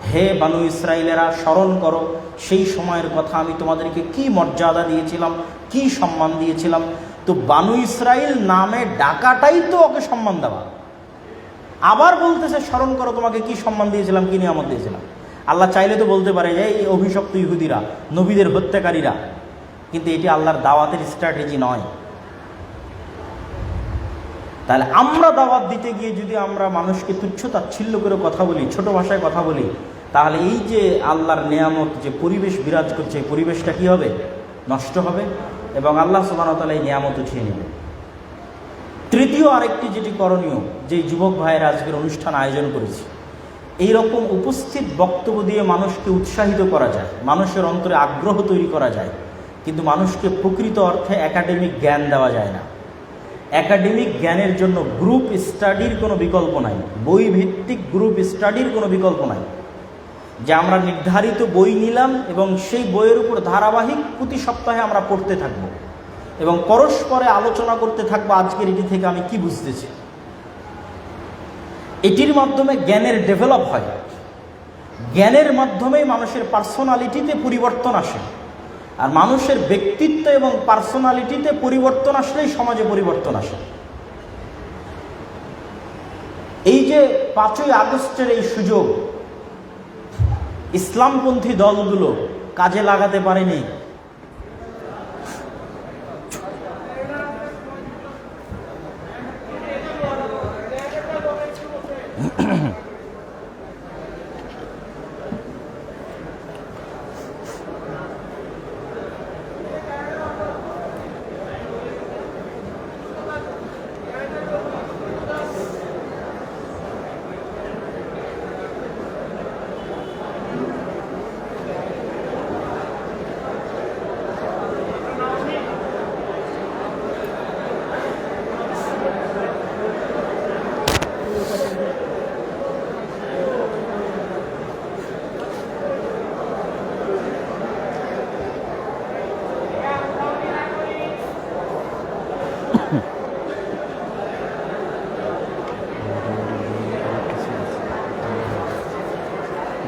হে বানু ইসরাইলেরা স্মরণ করো সেই সময়ের কথা, আমি তোমাদেরকে কি মর্যাদা দিয়েছিলাম, কি সম্মান দিয়েছিলাম। তো বানু ইসরাইল নামে ডাকাটাই তো ওকে সম্মান দেওয়া। আবার বলতেছে স্মরণ করো তোমাকে কি সম্মান দিয়েছিলাম, কি নিয়ামত দিয়েছিলাম। আল্লাহ চাইলে তো বলতে পারে যে এই অভিশপ্ত ইহুদিরা, নবীদের হত্যাকারীরা, কিন্তু এটি আল্লাহর দাওয়াতের স্ট্র্যাটেজি নয়। তাহলে আমরা দাওয়াত দিতে গিয়ে যদি আমরা মানুষকে তুচ্ছ তাচ্ছিল্য করে কথা বলি, ছোট ভাষায় কথা বলি, তাহলে এই যে আল্লাহর নিয়ামত যে পরিবেশ বিরাজ করছে, এই পরিবেশটা কি হবে? নষ্ট হবে, এবং আল্লাহ সুবহানাহু ওয়া তাআলা এই নিয়ামত উঠিয়ে নেবে। তৃতীয় আরেকটি যেটি করণীয়, যে যুবক ভাইয়েরা আজকের অনুষ্ঠান আয়োজন করেছে, এই রকম উপস্থিত বক্তব্য দিয়ে মানুষকে উৎসাহিত করা যায়, মানুষের অন্তরে আগ্রহ তৈরি করা যায়, কিন্তু মানুষকে প্রকৃত অর্থে একাডেমিক জ্ঞান দেওয়া যায় না। একাডেমিক জ্ঞানের জন্য গ্রুপ স্টাডির কোনো বিকল্প নাই, বই ভিত্তিক গ্রুপ স্টাডির কোনো বিকল্প নাই, যে আমরা নির্ধারিত বই নিলাম এবং সেই বইয়ের উপর ধারাবাহিক প্রতি সপ্তাহে আমরা পড়তে থাকব এবং পরস্পরে আলোচনা করতে থাকবো আজকের এটি থেকে আমি কি বুঝতেছি। এটির মাধ্যমে জ্ঞানের ডেভেলপ হয়, জ্ঞানের মাধ্যমেই মানুষের পার্সোনালিটিতে পরিবর্তন আসে, আর মানুষের ব্যক্তিত্ব এবং পার্সোনালিটিতে পরিবর্তন আসলেই সমাজে পরিবর্তন আসে। এই যে 5ই আগস্টের এই সুযোগ ইসলামপন্থী দলগুলো কাজে লাগাতে পারেনি।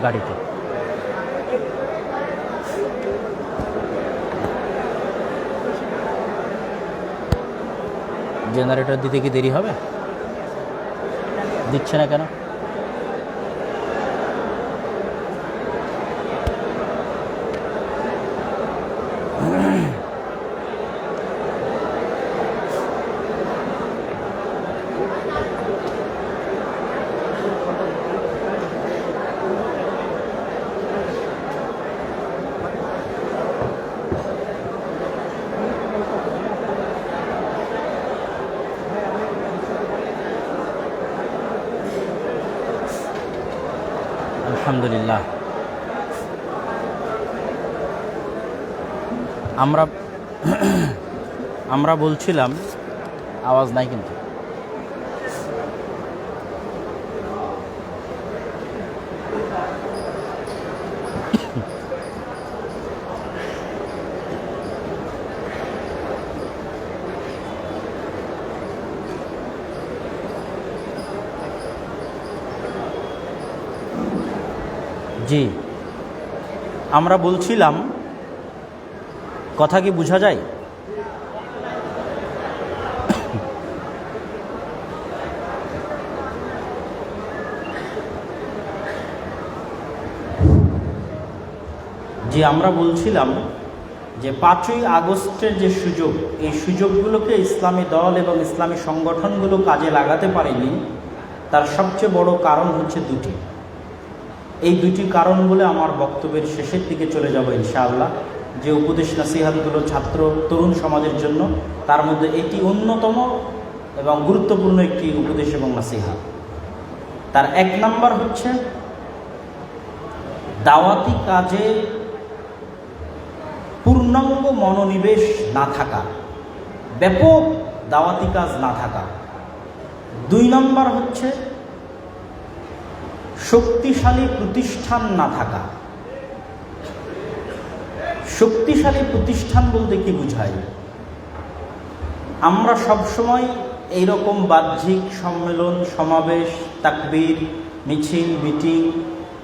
গাড়িতে জেনারেটর দিতে কি দেরি হবে? দিচ্ছে না কেন? আলহামদুলিল্লাহ। আমরা বলছিলাম, আওয়াজ নাই কিন্তু। জি, আমরা বলছিলাম, কথা কি বোঝা যায়? জি, আমরা বলছিলাম যে 5ই আগস্টের যে সুযোগ, এই সুযোগগুলোকে ইসলামী দল এবং ইসলামী সংগঠনগুলো কাজে লাগাতে পারেনি। তার সবচেয়ে বড় কারণ হচ্ছে দুটি। এই দুটি কারণ বলে আমার বক্তব্যের শেষের দিকে চলে যাব ইনশাআল্লাহ। যে উপদেশ নাসিহাতগুলো ছাত্র তরুণ সমাজের জন্য, তার মধ্যে এটি অন্যতম এবং গুরুত্বপূর্ণ একটি উপদেশ এবং নাসিহাত। তার 1 নাম্বার হচ্ছে দাওয়াতি কাজে পূর্ণাঙ্গ মনোনিবেশ না থাকা, ব্যাপক দাওয়াতি কাজ না থাকা। 2 নাম্বার হচ্ছে শক্তিশালী প্রতিষ্ঠান না থাকা। শক্তিশালী প্রতিষ্ঠান বলতে কি বুঝায়? আমরা সবসময় এইরকম বাহ্যিক সম্মেলন, সমাবেশ, তাকবীর, মিছিল, মিটিং,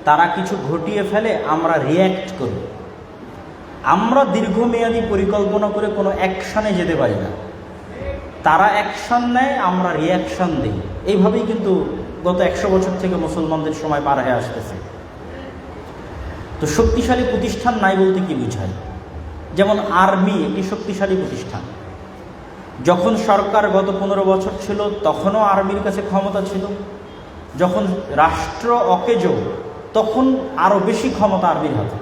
তারা কিছু ঘটিয়ে ফেলে, আমরা রিয়্যাক্ট করি। আমরা দীর্ঘমেয়াদী পরিকল্পনা করে কোনো অ্যাকশানে যেতে পারি না। তারা অ্যাকশান নেয়, আমরা রিয়াকশান দিই। এইভাবেই কিন্তু গত 100 বছর থেকে মুসলমানদের সময় পার হয়ে আসতেছে। তো শক্তিশালী প্রতিষ্ঠান নাই বলতে কি বুঝায়? যেমন আর্মি একটি শক্তিশালী প্রতিষ্ঠান। যখন সরকার গত 15 বছর ছিল, তখনও আর্মির কাছে ক্ষমতা ছিল। যখন রাষ্ট্র অকেজ, তখন আরও বেশি ক্ষমতা আর্মির হাতে।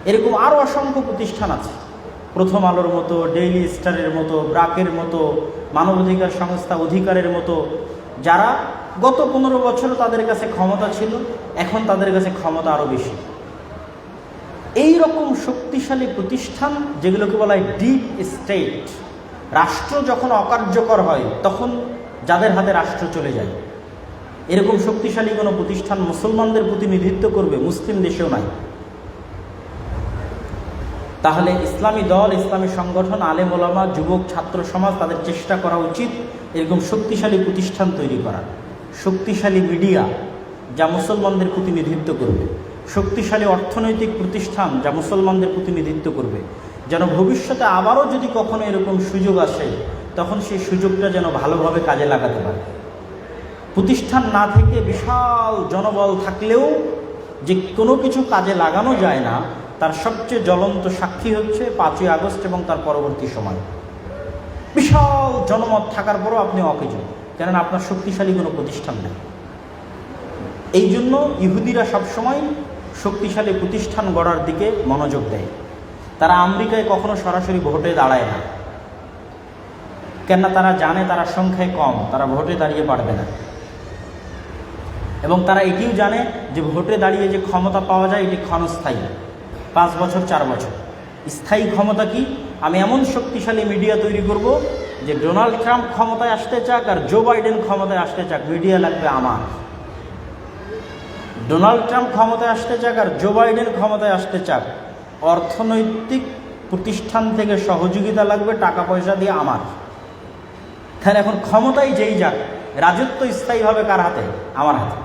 এরকম আরও অসংখ্য প্রতিষ্ঠান আছে, প্রথম আলোর মতো, ডেইলি স্টারের মতো, ব্রাকের মতো, মানবাধিকার সংস্থা অধিকারের মতো, যারা গত 15 বছর তাদের কাছে ক্ষমতা ছিল, এখন তাদের কাছে ক্ষমতা আরও বেশি। এই রকম শক্তিশালী প্রতিষ্ঠান, যেগুলোকে বলা হয় ডিপ স্টেট, রাষ্ট্র যখন অকার্যকর হয় তখন যাদের হাতে রাষ্ট্র চলে যায়, এরকম শক্তিশালী কোনো প্রতিষ্ঠান মুসলমানদের প্রতিনিধিত্ব করবে মুসলিম দেশেও নাই। তাহলে ইসলামী দল, ইসলামী সংগঠন, আলেম ওলামা, যুবক, ছাত্র সমাজ, তাদের চেষ্টা করা উচিত এরকম শক্তিশালী প্রতিষ্ঠান তৈরি করা। শক্তিশালী মিডিয়া যা মুসলমানদের প্রতিনিধিত্ব করবে, শক্তিশালী অর্থনৈতিক প্রতিষ্ঠান যা মুসলমানদের প্রতিনিধিত্ব করবে, যেন ভবিষ্যতে আবারও যদি কখনো এরকম সুযোগ আসে তখন সেই সুযোগটা যেন ভালোভাবে কাজে লাগাতে পারে। প্রতিষ্ঠান না থেকে বিশাল জনবল থাকলেও যে কোনো কিছু কাজে লাগানো যায় না, তার সবচেয়ে জ্বলন্ত সাক্ষী হচ্ছে 5ই আগস্ট এবং তার পরবর্তী সময়। বিশাল জনমত থাকার পরও আপনি অকেজ, কেননা আপনার শক্তিশালী কোনো প্রতিষ্ঠান নেই। এই জন্য ইহুদিরা সবসময় শক্তিশালী প্রতিষ্ঠান গড়ার দিকে মনোযোগ দেয়। তারা আমেরিকায় কখনো সরাসরি ভোটে দাঁড়ায় না, কেননা তারা জানে তারা সংখ্যায় কম, তারা ভোটে দাঁড়িয়ে পারবে না। এবং তারা এটিও জানে যে ভোটে দাঁড়িয়ে যে ক্ষমতা পাওয়া যায় এটি ক্ষণস্থায়ী, 5 বছর 4 বছর। স্থায়ী ক্ষমতা কি? আমি এমন শক্তিশালী মিডিয়া তৈরি করব যে ডোনাল্ড ট্রাম্প ক্ষমতায় আসতে চাক আর জো বাইডেন ক্ষমতায় আসতে চাক, মিডিয়া লাগবে আমার। ডোনাল্ড ট্রাম্প ক্ষমতায় আসতে চাক আর জো বাইডেন ক্ষমতায় আসতে চাক, অর্থনৈতিক প্রতিষ্ঠান থেকে সহযোগিতা লাগবে, টাকা পয়সা দিয়ে আমার। তাহলে এখন ক্ষমতায় যেই যাক, রাজত্ব স্থায়ীভাবে কার হাতে? আমার হাতে।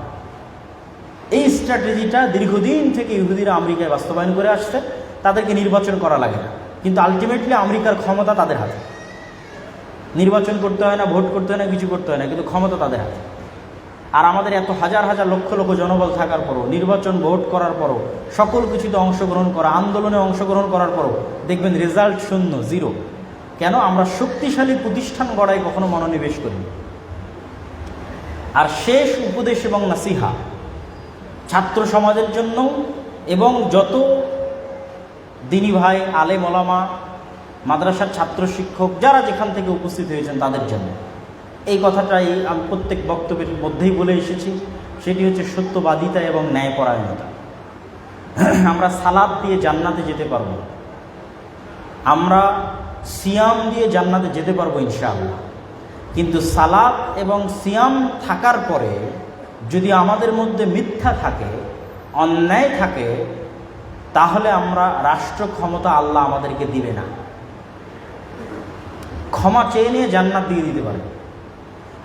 এই স্ট্র্যাটেজিটা দীর্ঘদিন থেকে ইহুদিরা আমেরিকায় বাস্তবায়ন করে আসছে। তাদেরকে নির্বাচন করা লাগে না, কিন্তু আলটিমেটলি আমেরিকার ক্ষমতা তাদের হাতে। নির্বাচন করতে হয় না, ভোট করতে হয় না, কিছু করতে হয় না, কিন্তু ক্ষমতা তাদের হাতে। আর আমাদের এত হাজার হাজার লক্ষ লক্ষ জনবল থাকার পরও, নির্বাচন ভোট করার পরও, সকল কিছুতে অংশগ্রহণ করা, আন্দোলনে অংশগ্রহণ করার পরও দেখবেন রেজাল্ট শূন্য, জিরো। কেন? আমরা শক্তিশালী প্রতিষ্ঠান গড়ায় কখনো মনোনিবেশ করি। আর শেষ উপদেশ এবং নাসিহা ছাত্র সমাজের জন্য এবং যত দিনী ভাই, আলেম ওলামা, মাদ্রাসার ছাত্র শিক্ষক যারা যেখান থেকে উপস্থিত হয়েছেন তাদের জন্য এই কথাটাই আমি প্রত্যেক বক্তব্যের মধ্যেই বলে এসেছি সেটি হচ্ছে সত্যবাদিতা এবং ন্যায়পরায়ণতা। আমরা সালাত দিয়ে জান্নাতে যেতে পারবো, আমরা সিয়াম দিয়ে জান্নাতে যেতে পারবো ইনশাআল্লাহ। কিন্তু সালাত এবং সিয়াম থাকার পরে যদি আমাদের মধ্যে মিথ্যা থাকে, অন্যায় থাকে, তাহলে আমরা রাষ্ট্র ক্ষমতা আল্লাহ আমাদেরকে দিবে না। ক্ষমা চেয়ে নিয়ে জান্নাত দিয়ে দিতে পারে,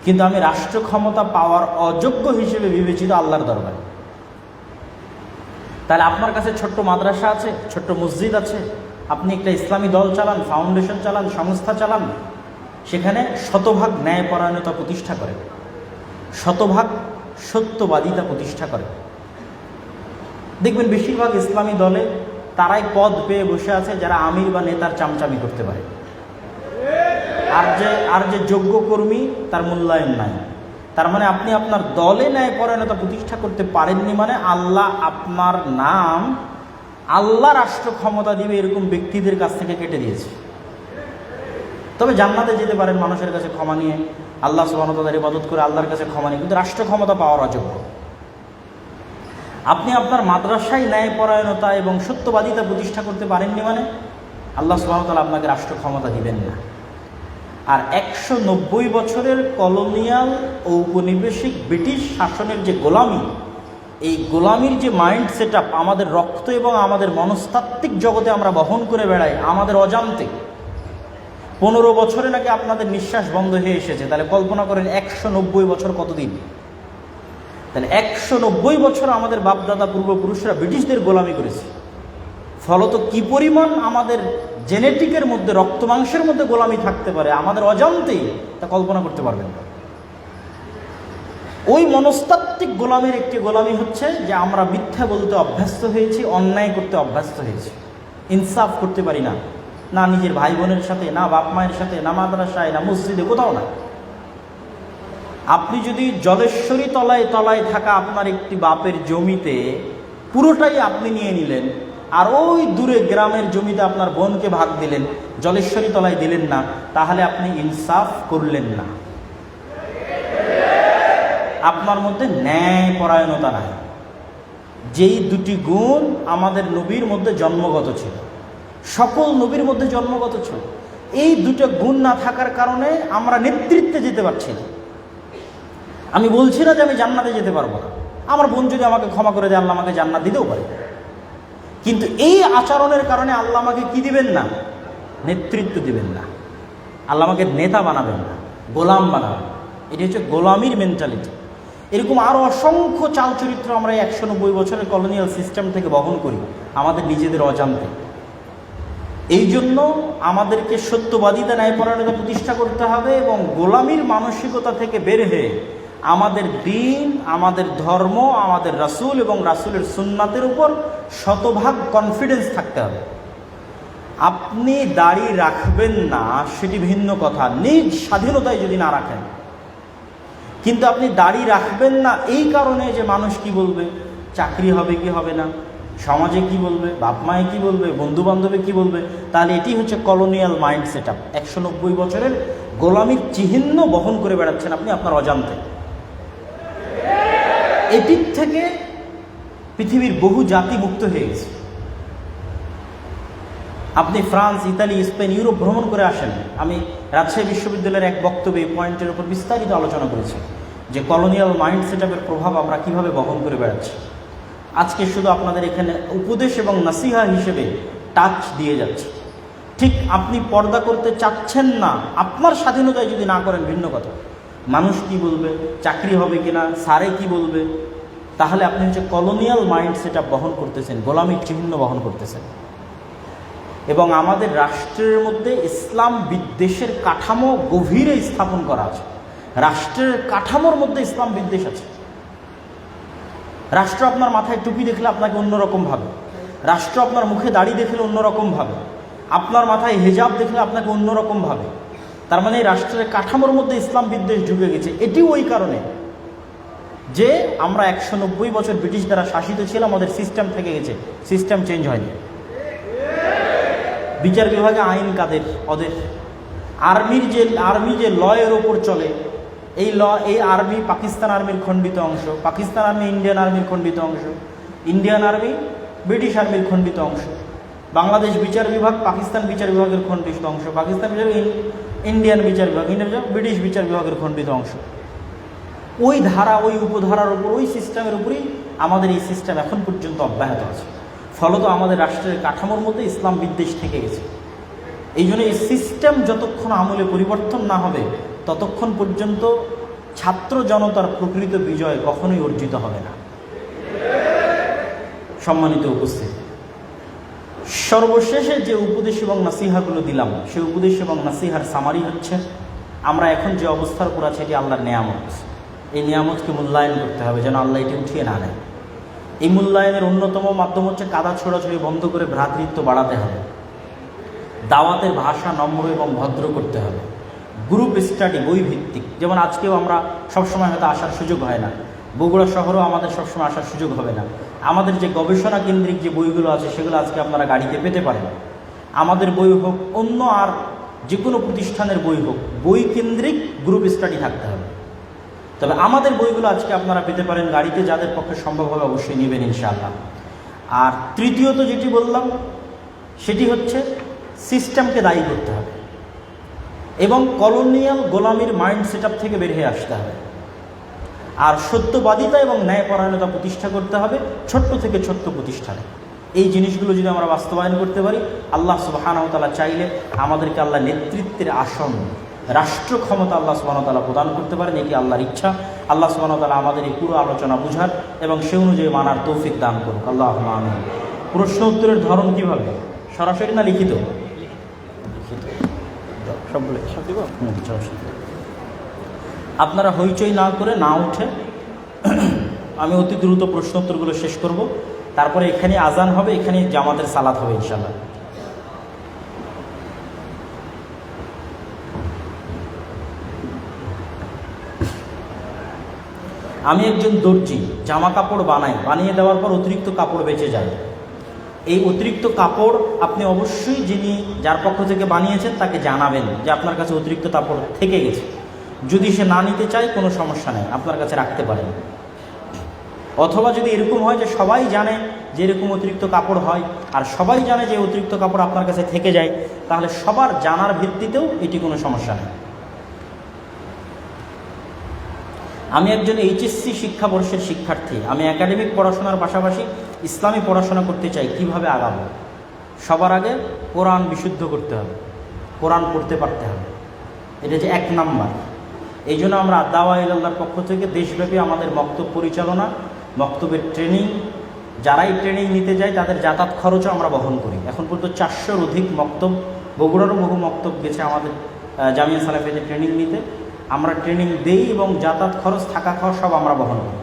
কিন্তু আমি রাষ্ট্র ক্ষমতা পাওয়ার অযোগ্য হিসেবে বিবেচিত আল্লাহর দরবারে। তাহলে আপনার কাছে ছোট্ট মাদ্রাসা আছে, ছোট্ট মসজিদ আছে, আপনি একটা ইসলামী দল চালান, ফাউন্ডেশন চালান, সংস্থা চালান, সেখানে শতভাগ ন্যায়পরায়ণতা প্রতিষ্ঠা করে, শতভাগ সত্যবাদিতা প্রতিষ্ঠা করে। দেখবেন বেশিরভাগ ইসলামী দলে তারাই পদ পেয়ে বসে আছে যারা আমির বা নেতার চামচামি করতে পারে, আর যে যোগ্য কর্মী তার মূল্যায়ন নাই। তার মানে আপনি আপনার দলে ন্যায়পরায়ণতা প্রতিষ্ঠা করতে পারেননি, মানে আল্লাহ আপনার নাম, আল্লাহ রাষ্ট্র ক্ষমতা দিবে এরকম ব্যক্তিদের কাছ থেকে কেটে দিয়েছে। তবে জান্নাতে যেতে পারেন মানুষের কাছে ক্ষমা নিয়ে, আল্লাহ সুবহানাহু ওয়া তাআলার ইবাদত করে আল্লাহর কাছে ক্ষমা নিয়ে, কিন্তু রাষ্ট্র ক্ষমতা পাওয়ার অযোগ্য। আপনি আপনার মাদ্রাসায় ন্যায়পরায়ণতা এবং সত্যবাদিতা প্রতিষ্ঠা করতে পারেননি, মানে আল্লাহ সুবহানাহু ওয়া তাআলা আপনাকে রাষ্ট্র ক্ষমতা দিবেন না। আর 190 বছরের কলোনিয়াল ঔপনিবেশিক ব্রিটিশ শাসনের যে গোলামি, এই গোলামির যে মাইন্ড সেট আপ আমাদের রক্ত এবং আমাদের মনস্তাত্ত্বিক জগতে আমরা বহন করে বেড়াই আমাদের অজান্তে। 15 বছরে নাকি আপনাদের নিঃশ্বাস বন্ধ হয়ে এসেছে, তাহলে কল্পনা করেন 190 বছর কতদিন। তাহলে 190 বছর আমাদের বাপদাদা পূর্বপুরুষরা ব্রিটিশদের গোলামি করেছে। ফলত কি পরিমাণ আমাদের জেনেটিকের মধ্যে, রক্ত মাংসের মধ্যে গোলামি থাকতে পারে আমাদের অজান্তেই, তা কল্পনা করতে পারবেন না। ওই মনস্তাত্ত্বিক গোলামির একটি গোলামি হচ্ছে যে আমরা মিথ্যা বলতে অভ্যস্ত হয়েছি, অন্যায় করতে অভ্যস্ত হয়েছি, ইনসাফ করতে পারি না, না নিজের ভাই বোনের সাথে, না বাপ মায়ের সাথে, না মাদ্রাসায়, না মসজিদে, কোথাও না। আপনি যদি জলেশ্বরী তলায় তলায় থাকা আপনার একটি বাপের জমিতে পুরোটাই আপনি নিয়ে নিলেন, আর ওই দূরে গ্রামের জমিতে আপনার বোনকে ভাগ দিলেন, জলেশ্বরী তলায় দিলেন না, তাহলে আপনি ইনসাফ করলেন না। আপনার মধ্যে ন্যায়পরায়ণতা নাই। যেই দুটি গুণ আমাদের নবীর মধ্যে জন্মগত ছিল, সকল নবীর মধ্যে জন্মগত ছিল, এই দুটো গুণ না থাকার কারণে আমরা নেতৃত্বে যেতে পারছি না। আমি বলছি না যে আমি জান্নাতে যেতে পারবো না, আমার বোন যদি আমাকে ক্ষমা করে দেয় আল্লাহ আমাকে জান্নাত দিতেও পারে, কিন্তু এই আচরণের কারণে আল্লাহ আমাকে কি দিবেন না? নেতৃত্ব দিবেন না, আল্লাহ আমাকে নেতা বানাবেন না, গোলাম বানাবেন। এটি হচ্ছে গোলামির মেন্টালিটি। এরকম আরও অসংখ্য চাল চরিত্র আমরা 190 বছরের কলোনিয়াল সিস্টেম থেকে বহন করি আমাদের নিজেদের অজান্তে। এই জন্য আমাদেরকে সত্যবাদিতা, ন্যায়পরায়ণতা প্রতিষ্ঠা করতে হবে এবং গোলামির মানসিকতা থেকে বের হয়ে আমাদের দিন, আমাদের ধর্ম, আমাদের রাসূল এবং রাসূলের সুন্নাতের উপর শতভাগ কনফিডেন্স থাকতে হবে। আপনি দাড়ি রাখবেন না সেটি ভিন্ন কথা, নিজ স্বাধীনতায় যদি না রাখেন, কিন্তু আপনি দাড়ি রাখবেন না এই কারণে যে মানুষ কি বলবে, চাকরি হবে কি হবে না, সমাজে কি বলবে, বাপ মায়ে কি বলবে, বন্ধু বান্ধবে কি বলবে, তাহলে এটি হচ্ছে কলোনিয়াল মাইন্ড সেট আপ। 190 বছরের গোলামির চিহ্ন বহন করে বেড়াচ্ছেন আপনি আপনার অজান্তে। এটির থেকে পৃথিবীর বহু জাতি মুক্ত হয়ে গেছে। আপনি ফ্রান্স, ইতালি, স্পেন, ইউরোপ ভ্রমণ করে আসেন। আমি রাজশাহী বিশ্ববিদ্যালয়ের এক বক্তব্যে এই পয়েন্টের উপর বিস্তারিত আলোচনা করেছি যে কলোনিয়াল মাইন্ড সেট আপের প্রভাব আমরা কীভাবে বহন করে বেড়াচ্ছি। আজকে শুধু আপনাদের এখানে উপদেশ এবং নাসিহা হিসেবে টাচ দিয়ে যাচ্ছে। ঠিক আপনি পর্দা করতে চাচ্ছেন না, আপনার স্বাধীনতায় যদি না করেন ভিন্ন কথা, মানুষ কি বলবে, চাকরি হবে কিনা, স্যারে কি বলবে, তাহলে আপনি হচ্ছে কলোনিয়াল মাইন্ড সেট আপ বহন করতেছেন, গোলামির চিহ্ন বহন করতেছেন। এবং আমাদের রাষ্ট্রের মধ্যে ইসলাম বিদ্বেষের কাঠামো গভীরে স্থাপন করা আছে। রাষ্ট্রের কাঠামোর মধ্যে ইসলাম বিদ্বেষ আছে। রাষ্ট্র আপনার মাথায় টুপি দেখলে আপনাকে অন্যরকম ভাবে, রাষ্ট্র আপনার মুখে দাড়ি দেখলে অন্যরকম ভাবে, আপনার মাথায় হিজাব দেখলে আপনাকে অন্যরকম ভাবে। তার মানে এই রাষ্ট্রের কাঠামোর মধ্যে ইসলাম বিদ্বেষ ঢুকে গেছে। এটিও ওই কারণে যে আমরা 190 বছর ব্রিটিশ দ্বারা শাসিত ছিলাম, আমাদের সিস্টেম থেকে গেছে, সিস্টেম চেঞ্জ হয়নি। বিচার বিভাগে আইন কাদের? ওদের। আর্মি যে লয়ের ওপর চলে, এই আর্মি পাকিস্তান আর্মির খণ্ডিত অংশ, পাকিস্তান আর্মি ইন্ডিয়ান আর্মির খণ্ডিত অংশ, ইন্ডিয়ান আর্মি ব্রিটিশ আর্মির খণ্ডিত অংশ, বাংলাদেশ বিচার বিভাগ পাকিস্তান বিচার বিভাগের খণ্ডিত অংশ, পাকিস্তান বিচার ইন্ডিয়ান বিচার বিভাগ, ব্রিটিশ বিচার বিভাগের খণ্ডিত অংশ। ওই ধারা, ওই উপধারার উপর, ওই সিস্টেমের উপরেই আমাদের এই সিস্টেম এখন পর্যন্ত অব্যাহত আছে। ফলত আমাদের রাষ্ট্রের কাঠামোর মধ্যে ইসলাম বিদ্বেষ থেকে গেছে। এই জন্য এই সিস্টেম যতক্ষণ আমলে পরিবর্তন না হবে ততক্ষণ পর্যন্ত ছাত্র জনতার প্রকৃত বিজয় কখনোই অর্জিত হবে না। সম্মানিত উপস্থিতি, সর্বশেষে যে উপদেশ এবং নাসিহাগুলো দিলাম, সেই উপদেশ এবং নাসিহার সামারি হচ্ছে, আমরা এখন যে অবস্থার উপর আছে এটি আল্লাহর নেয়ামত। এই নিয়ামতকে মূল্যায়ন করতে হবে যেন আল্লাহ এটি উঠিয়ে না নেয়। এই মূল্যায়নের অন্যতম মাধ্যম হচ্ছে কাদা ছোড়াছড়ি বন্ধ করে ভ্রাতৃত্ব বাড়াতে হবে, দাওয়াতের ভাষা নম্র এবং ভদ্র করতে হবে, গ্রুপ স্টাডি বই ভিত্তিক। যেমন আজকেও আমরা সবসময় হয়তো আসার সুযোগ হয় না, বগুড়া শহরেও আমাদের সবসময় আসার সুযোগ হবে না। আমাদের যে গবেষণা কেন্দ্রিক যে বইগুলো আছে সেগুলো আজকে আপনারা গাড়িতে পেতে পারেন। আমাদের বই হোক, অন্য আর যে কোনো প্রতিষ্ঠানের বই হোক, বই কেন্দ্রিক গ্রুপ স্টাডি থাকতে হবে। তবে আমাদের বইগুলো আজকে আপনারা পেতে পারেন গাড়িতে, যাদের পক্ষে সম্ভব হবে অবশ্যই নেবেন ইনশাআল্লাহ। আর তৃতীয়ত যেটি বললাম সেটি হচ্ছে সিস্টেমকে দায়ী করতে হবে এবং কলোনিয়াল গোলামির মাইন্ড সেটআপ থেকে বের হয়ে আসতে হবে। আর সত্যবাদিতা এবং ন্যায়পরায়ণতা প্রতিষ্ঠা করতে হবে ছোট্ট থেকে ছোট্ট প্রতিষ্ঠানে। এই জিনিসগুলো যদি আমরা বাস্তবায়ন করতে পারি, আল্লাহ সুবহানাহু ওয়া তাআলা চাইলে আমাদেরকে আল্লাহ নেতৃত্বের আসন, রাষ্ট্র ক্ষমতা আল্লাহ সুবহানাহু ওয়া তাআলা প্রদান করতে পারেন। এটি আল্লাহর ইচ্ছা। আল্লাহ সুবহানাহু ওয়া তাআলা আমাদের এই পুরো আলোচনা বুঝার এবং সে অনুযায়ী মানার তৌফিক দান করুক। আল্লাহুম্মা আমিন। প্রশ্ন উত্তরের ধরন কীভাবে, সরাসরি না লিখিত? সবগুলো আপনারা হইচই না করে, না উঠে, আমি অতি দ্রুত প্রশ্ন উত্তরগুলো শেষ করব। তারপরে এখানে আজান হবে, এখানে জামাতের সালাত হবে ইনশাআল্লাহ। আমি একজন দর্জি, জামা কাপড় বানাই, বানিয়ে দেওয়ার পর অতিরিক্ত কাপড় বেঁচে যায়। এই অতিরিক্ত কাপড় আপনি অবশ্যই যার পক্ষ থেকে বানিয়েছেন তাকে জানাবেন যে আপনার কাছে অতিরিক্ত কাপড় থেকে গেছে। যদি সে না নিতে চায় কোনো সমস্যা নেই, আপনার কাছে রাখতে পারেন। অথবা যদি এরকম হয় যে সবাই জানে যে এরকম অতিরিক্ত কাপড় হয় আর সবাই জানে যে অতিরিক্ত কাপড় আপনার কাছে থেকে যায়, তাহলে সবার জানার ভিত্তিতেও এটি কোনো সমস্যা নেই। আমি একজন এইচএসসি শিক্ষাবর্ষের শিক্ষার্থী। আমি একাডেমিক পড়াশোনার পাশাপাশি ইসলামী পড়াশোনা করতে চাই, কিভাবে আগাবো? সবার আগে কোরআন বিশুদ্ধ করতে হবে, কোরআন পড়তে পারতে হবে। এটা যে 1 নাম্বার। এই জন্য আমরা দাওয়া ইলাল্লাহর পক্ষ থেকে দেশব্যাপী আমাদের মক্তব পরিচালনা, মক্তবের ট্রেনিং, যারাই ট্রেনিং নিতে যায় তাদের যাতায়াত খরচও আমরা বহন করি। এখন পর্যন্ত 400-র অধিক মক্তব, বগুড়ারও বহু মক্তব গেছে আমাদের জামিয়া সালাফিয়াতে ট্রেনিং নিতে। আমরা ট্রেনিং দেই এবং যাতায়াত খরচ, থাকা খাওয়া সব আমরা বহন করি।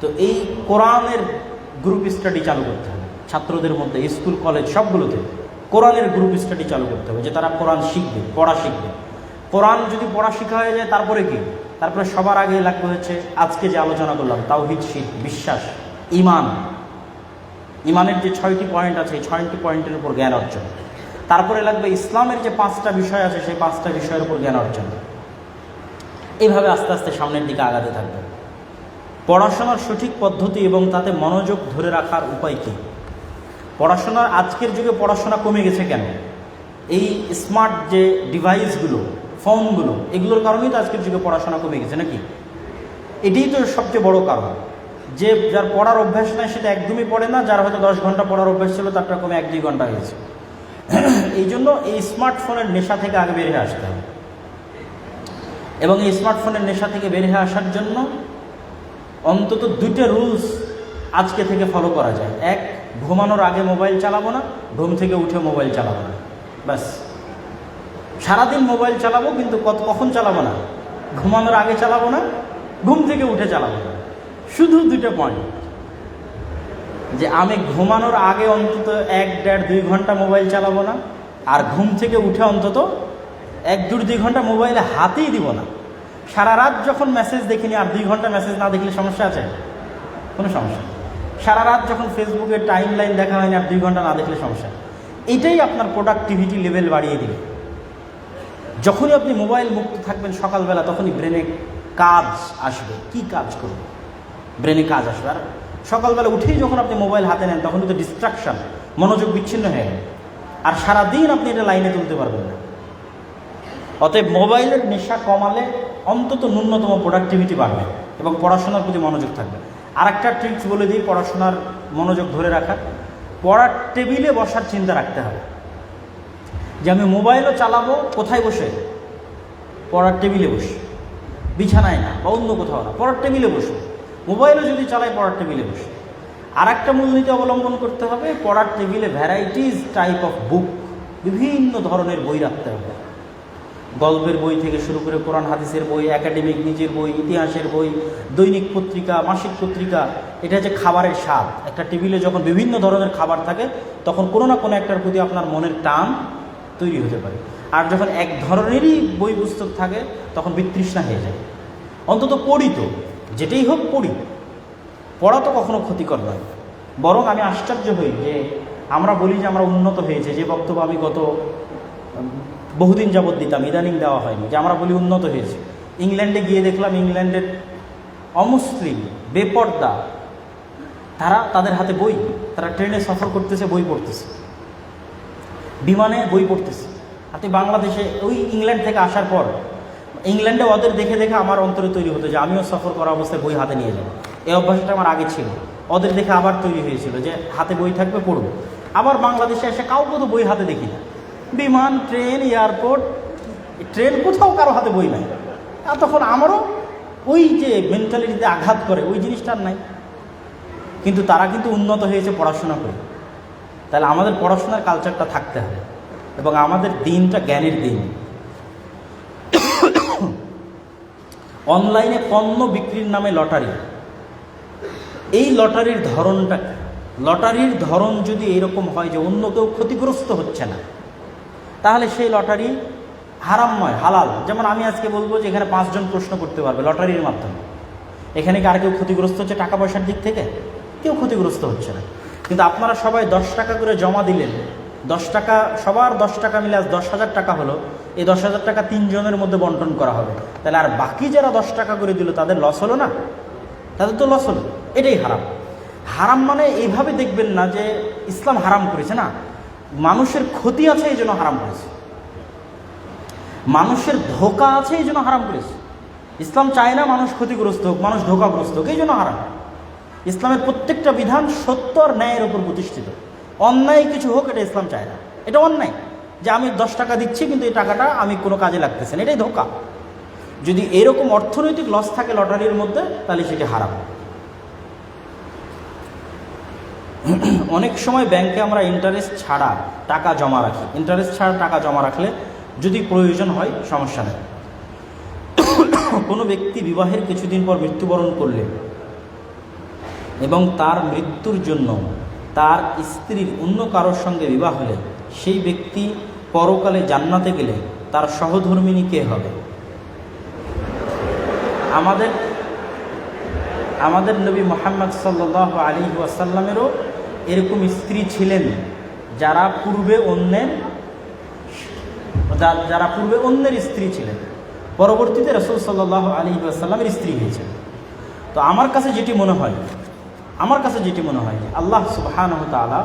তো এই কোরআনের গ্রুপ স্টাডি চালু করতে হবে ছাত্রদের মধ্যে, স্কুল কলেজ সবগুলোতে কোরআনের গ্রুপ স্টাডি চালু করতে হবে, যে তারা কোরআন শিখবে, পড়া শিখবে। কোরআন যদি পড়া শেখা হয়ে যায় তারপরে কি? তারপরে সবার আগে লাগবে হচ্ছে আজকে যে আলোচনা করলাম, তাওহীদ, শিরক, বিশ্বাস, ঈমান। ঈমানের যে 6টি পয়েন্ট আছে, এই 6টি পয়েন্টের উপর জ্ঞান অর্জন। তারপরে লাগবে ইসলামের যে 5টা বিষয় আছে, সেই 5টা বিষয়ের উপর জ্ঞান অর্জন। এইভাবে আস্তে আস্তে সামনের দিকে আগাতে থাকবে। পড়াশোনার সঠিক পদ্ধতি এবং তাতে মনোযোগ ধরে রাখার উপায় কী? পড়াশোনার আজকের যুগে পড়াশোনা কমে গেছে কেন? এই স্মার্ট যে ডিভাইসগুলো, ফোনগুলো, এগুলোর কারণেই তো আজকের যুগে পড়াশোনা কমে গেছে নাকি? এটাই তো সবচেয়ে বড় কারণ। যে যার পড়ার অভ্যাস নাই সেটা একদমই পড়ে না, যার হয়তো 10 ঘন্টা পড়ার অভ্যাস ছিল তারটা কমে 1-2 ঘন্টা হয়েছে। এই জন্য এই স্মার্টফোনের নেশা থেকে আগে বের হয়ে আসতে হবে। এবং এই স্মার্টফোনের নেশা থেকে বের হয়ে আসার জন্য অন্তত 2টা রুলস আজকে থেকে ফলো করা যায়। 1, ঘুমানোর আগে মোবাইল চালাবো না, ঘুম থেকে উঠে মোবাইল চালাবো না। ব্যাস, সারাদিন মোবাইল চালাবো, কিন্তু কখন চালাবো না? ঘুমানোর আগে চালাবো না, ঘুম থেকে উঠে চালাবো না। শুধু 2টা পয়েন্ট, যে আমি ঘুমানোর আগে অন্তত 1-1.5-2 ঘন্টা মোবাইল চালাবো না, আর ঘুম থেকে উঠে অন্তত 1-2 ঘন্টা মোবাইলে হাতেই দিব না। সারা রাত যখন মেসেজ দেখিনি আর 2 ঘন্টা মেসেজ না দেখলে সমস্যা আছে? কোনো সমস্যা। সারা রাত যখন ফেসবুকের টাইম লাইন দেখা হয়নি আর 2 ঘন্টা না দেখলে সমস্যা। এটাই আপনার প্রোডাক্টিভিটি লেভেল বাড়িয়ে দিবে। যখনই আপনি মোবাইল মুক্ত থাকবেন সকালবেলা, তখনই ব্রেনে কাজ আসবে। কি কাজ করবে? ব্রেনে কাজ আসবে। আর সকালবেলা উঠেই যখন আপনি মোবাইল হাতে নেন তখন কিন্তু ডিস্ট্রাকশন, মনোযোগ বিচ্ছিন্ন হয়ে গেল, আর সারাদিন আপনি এটা লাইনে তুলতে পারবেন না। অতএব মোবাইলের নেশা কমালে অন্তত ন্যূনতম প্রোডাক্টিভিটি বাড়বে এবং পড়াশোনার প্রতি মনোযোগ থাকবে। আর একটা ট্রিক্স বলে দিই পড়াশোনার মনোযোগ ধরে রাখার, পড়ার টেবিলে বসার চিন্তা রাখতে হবে যে আমি মোবাইলও চালাবো কোথায় বসে? পড়ার টেবিলে বসে, বিছানায় না বা অন্য কোথাও না, পড়ার টেবিলে বসে। মোবাইলও যদি চালাই পড়ার টেবিলে বসে। আর একটা মূলনীতি অবলম্বন করতে হবে, পড়ার টেবিলে ভ্যারাইটিস টাইপ অফ বুক, বিভিন্ন ধরনের বই রাখতে হবে। গল্পের বই থেকে শুরু করে কোরআন হাদিসের বই, একাডেমিক নিজের বই, ইতিহাসের বই, দৈনিক পত্রিকা, মাসিক পত্রিকা। এটা হচ্ছে খাবারের স্বাদ। একটা টেবিলে যখন বিভিন্ন ধরনের খাবার থাকে তখন কোনো না কোনো একটার প্রতি আপনার মনের টান তৈরি হতে পারে। আর যখন এক ধরনেরই বই পুস্তক থাকে তখন বিতৃষ্ণা হয়ে যায়। অন্তত পড়ি তো, যেটাই হোক পড়ি। পড়া তো কখনো ক্ষতিকর নয়, বরং আমি আশ্চর্য হই যে আমরা বলি যে আমরা উন্নত হয়েছে, যে বক্তব্য আমি গত বহুদিন যাবৎ দিতাম, ইদানিং দেওয়া হয়নি, যে আমরা বলি উন্নত হয়েছে। ইংল্যান্ডে গিয়ে দেখলাম ইংল্যান্ডের অমুসলিম বেপর্দা, তাদের হাতে বই, তারা ট্রেনে সফর করতেছে, বই পড়তেছে, বিমানে বই পড়তেছে। আপনি বাংলাদেশে ওই ইংল্যান্ড থেকে আসার পর ইংল্যান্ডে ওদের দেখে দেখে আমার অন্তরে তৈরি হতো যে আমিও সফর করা অবস্থায় বই হাতে নিয়ে যাব। এই অভ্যাসটা আমার আগে ছিল, ওদের দেখে আবার তৈরি হয়েছিল যে হাতে বই থাকবে, পড়বো। আবার বাংলাদেশে এসে কাউকে তো বই হাতে দেখি না। বিমান, ট্রেন, এয়ারপোর্ট, ট্রেন, কোথাও কারো হাতে বই নাই। আর তখন আমারও ওই যে মেন্টালিটিতে আঘাত করে ওই জিনিসটা আর নাই। কিন্তু তারা কিন্তু উন্নত হয়েছে পড়াশোনা করে। তাহলে আমাদের পড়াশোনার কালচারটা থাকতে হবে এবং আমাদের দিনটা জ্ঞানের দিন। অনলাইনে পণ্য বিক্রির নামে লটারি, এই লটারির ধরনটা, লটারির ধরন যদি এরকম হয় যে অন্য কেউ ক্ষতিগ্রস্ত হচ্ছে না, তাহলে সেই লটারি হারামময়, হালাল। যেমন আমি আজকে বলবো যে এখানে 5 জন প্রশ্ন করতে পারবে লটারির মাধ্যমে। এখানে কি আর কেউ ক্ষতিগ্রস্ত হচ্ছে টাকা পয়সার দিক থেকে? কেউ ক্ষতিগ্রস্ত হচ্ছে না। কিন্তু আপনারা সবাই 10 টাকা করে জমা দিলেন, 10 টাকা, সবার 10 টাকা মিলে আজ 10,000 টাকা হলো। এই 10,000 টাকা 3 জনের মধ্যে বন্টন করা হবে। তাহলে আর বাকি যারা 10 টাকা করে দিল তাদের লস হলো না? তাদের তো লস হলো। এটাই হারাম। হারাম মানে এইভাবে দেখবেন না যে ইসলাম হারাম করেছে, না, মানুষের ক্ষতি আছে এই জন্য হারাম করেছে, মানুষের ধোঁকা আছে এই জন্য হারাম করেছে। ইসলাম চায় না মানুষ ক্ষতিগ্রস্ত হোক, মানুষ ধোঁকাগ্রস্ত হোক, এই জন্য হারাম। ইসলামের প্রত্যেকটা বিধান সত্য আর ন্যায়ের উপর প্রতিষ্ঠিত। অন্যায় কিছু হোক এটা ইসলাম চায় না। এটা অন্যায় যে আমি 10 টাকা দিচ্ছি কিন্তু এই টাকাটা আমি কোনো কাজে লাগতেছে না, এটাই ধোঁকা। যদি এরকম অর্থনৈতিক লস থাকে লটারির মধ্যে তাহলে সেটা হারাম। অনেক সময় ব্যাংকে আমরা ইন্টারেস্ট ছাড়া টাকা জমা রাখি। ইন্টারেস্ট ছাড়া টাকা জমা রাখলে যদি প্রয়োজন হয় সমস্যা নেই। কোনো ব্যক্তি বিবাহের কিছুদিন পর মৃত্যুবরণ করলে এবং তার মৃত্যুর জন্য তার স্ত্রীর অন্য কারোর সঙ্গে বিবাহ হলে সেই ব্যক্তি পরকালে জান্নাতে গেলে তার সহধর্মিণী কে হবে? আমাদের নবী মুহাম্মদ সাল্লাল্লাহু আলাইহি ওয়াসাল্লামেরও এরকম স্ত্রী ছিলেন যারা পূর্বে অন্যের স্ত্রী ছিলেন, পরবর্তীতে রাসূল সাল্লাল্লাহু আলাইহি ওয়াসাল্লামের স্ত্রী হয়েছেন। তো আমার কাছে যেটি মনে হয় যে আল্লাহ সুবহানাহু ওয়া তাআলা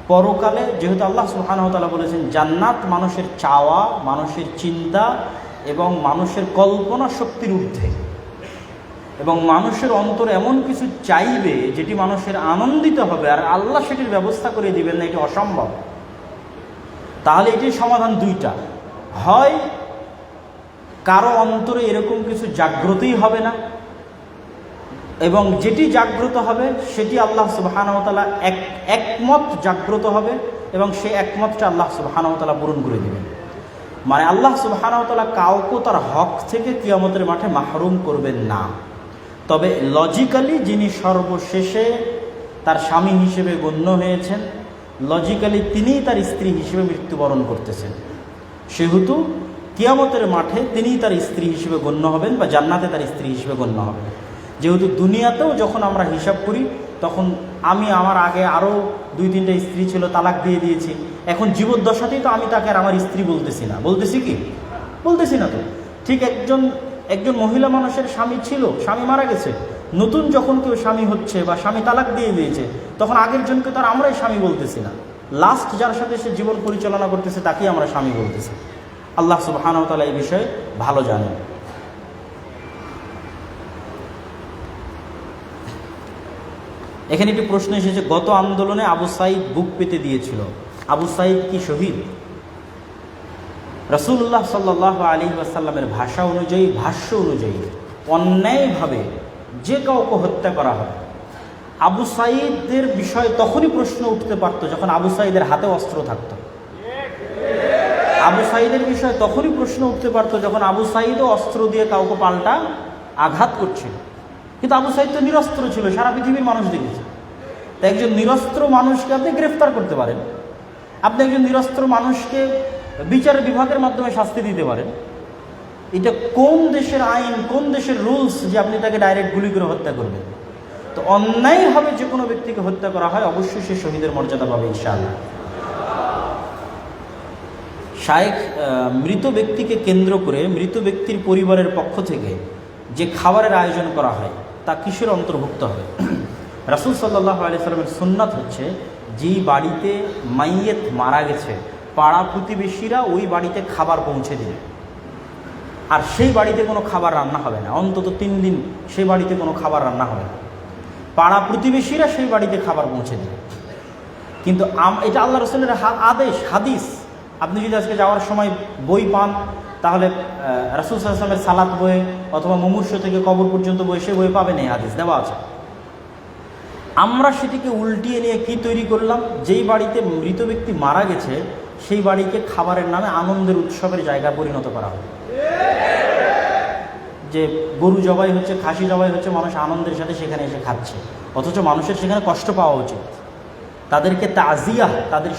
পরকালে, যেহেতু আল্লাহ সুবহানাহু ওয়া তাআলা বলেছেন জান্নাত মানুষের চাওয়া, মানুষের চিন্তা এবং মানুষের কল্পনা শক্তির ঊর্ধ্বে, এবং মানুষের অন্তর এমন কিছু চাইবে যেটি মানুষের আনন্দিত হবে, আর আল্লাহ সেটির ব্যবস্থা করে দিবেন না, এটি অসম্ভব। তাহলে এটির সমাধান দুইটা, হয় কারো অন্তরে এরকম কিছু জাগ্রতই হবে না, এবং যেটি জাগ্রত হবে সেটি আল্লাহ সুবহানাহু ওয়া তাআলা একমত জাগ্রত হবে এবং সেই একমতটা আল্লাহ সুবহানাহু ওয়া তাআলা পূরণ করে দেবেন। মানে আল্লাহ সুবহানাহু ওয়া তাআলা কাউকে তার হক থেকে কিয়ামতের মাঠে মাহরুম করবেন না। তবে লজিক্যালি যিনি সর্বশেষে তার স্বামী হিসেবে গণ্য হয়েছেন, লজিক্যালি তিনিই তার স্ত্রী হিসেবে মৃত্যুবরণ করতেছেন, সেহেতু কিয়ামতের মাঠে তিনিই তার স্ত্রী হিসেবে গণ্য হবেন বা জান্নাতে তার স্ত্রী হিসেবে গণ্য হবেন। যেহেতু দুনিয়াতেও যখন আমরা হিসাব করি তখন আমার আগে আরও 2-3টা স্ত্রী ছিল, তালাক দিয়ে দিয়েছি, এখন জীবদ্দশাতেই তো আমি তাকে আর আমার স্ত্রী বলতেছি না, বলতেছি কি? বলতেছি না। তো ঠিক একজন একজন মহিলা মানুষের স্বামী ছিল, স্বামী মারা গেছে, নতুন যখন কেউ স্বামী হচ্ছে বা স্বামী তালাক দিয়ে দিয়েছে, তখন আগের জনকে তো আর আমরাই স্বামী বলতেছি না, লাস্ট যার সাথে সে জীবন পরিচালনা করতেছে তাকেই আমরা স্বামী বলতেছি। আল্লাহ সুবহানাহু ওয়া তাআলা এই বিষয়ে ভালো জানেন। এখানে একটি প্রশ্ন এসেছে, গত আন্দোলনে আবু সাঈদ বুক পেতে দিয়েছিল, আবু সাঈদ কি শহীদ? রাসূলুল্লাহ সাল্লাল্লাহু আলাইহি ওয়াসাল্লামের ভাষা অনুযায়ী, ভাষ্য অনুযায়ী অন্যায়ভাবে যে কাউকে হত্যা করা হয়, আবু সাঈদের বিষয়ে তখনই প্রশ্ন উঠতে পারত যখন আবু সাঈদের হাতে অস্ত্র থাকত। আবু সাঈদের বিষয়ে তখনই প্রশ্ন উঠতে পারত যখন আবু সাঈদও অস্ত্র দিয়ে কাউকে পাল্টা আঘাত করছিল। কিন্তু আবু সাঈদ তো নিরস্ত্র ছিল, সারা পৃথিবীর মানুষ দেখেছে। তাই একজন নিরস্ত্র মানুষকে আপনি গ্রেফতার করতে পারেন, আপনি একজন নিরস্ত্র মানুষকে বিচার বিভাগের মাধ্যমে শাস্তি দিতে পারেন। এটা কোন দেশের আইন, কোন দেশের রুলস যে আপনি তাকে ডাইরেক্ট গুলি করে হত্যা করবেন? তো অন্যায়ভাবে যে কোনো ব্যক্তিকে হত্যা করা হয় অবশ্যই সে শহীদের মর্যাদা পাবে ইনশাআল্লাহ। শায়েখ, মৃত ব্যক্তিকে কেন্দ্র করে মৃত ব্যক্তির পরিবারের পক্ষ থেকে যে খাবারের আয়োজন করা হয় তা কিসের অন্তর্ভুক্ত হবে? রাসূল সাল্লাল্লাহু আলাইহি ওয়াসাল্লামের সুন্নাত হচ্ছে, যেই বাড়িতে মাইয়েত মারা গেছে পাড়া প্রতিবেশীরা ওই বাড়িতে খাবার পৌঁছে দিবে, আর সেই বাড়িতে কোনো খাবার রান্না হবে না, অন্তত 3 দিন সেই বাড়িতে কোনো খাবার রান্না হবে না, পাড়া প্রতিবেশীরা সেই বাড়িতে খাবার পৌঁছে দিবে। কিন্তু এটা আল্লাহ রাসূলের আদেশ, হাদিস। আপনি যদি আজকে যাওয়ার সময় বই পান, তাহলে রাসূল সাল্লাল্লাহু আলাইহি ওয়াসাল্লামের সালাত বই অথবা মুমূর্ষ থেকে কবর পর্যন্ত বই, সে বই পাবেন, এই হাদিস দেওয়া আছে। আমরা সেটিকে উল্টিয়ে নিয়ে কি তৈরি করলাম? যেই বাড়িতে মৃত ব্যক্তি মারা গেছে সেই বাড়িকে খাবারের নামে আনন্দের উৎসবের জায়গা পরিণত করা হবে। যে গরু জবাই হচ্ছে, খাসি জবাই হচ্ছে, মানুষ আনন্দের সাথে সেখানে এসে খাচ্ছে, অথচ মানুষের সেখানে কষ্ট পাওয়া উচিত। তাদেরকে তাজিয়া, তাদের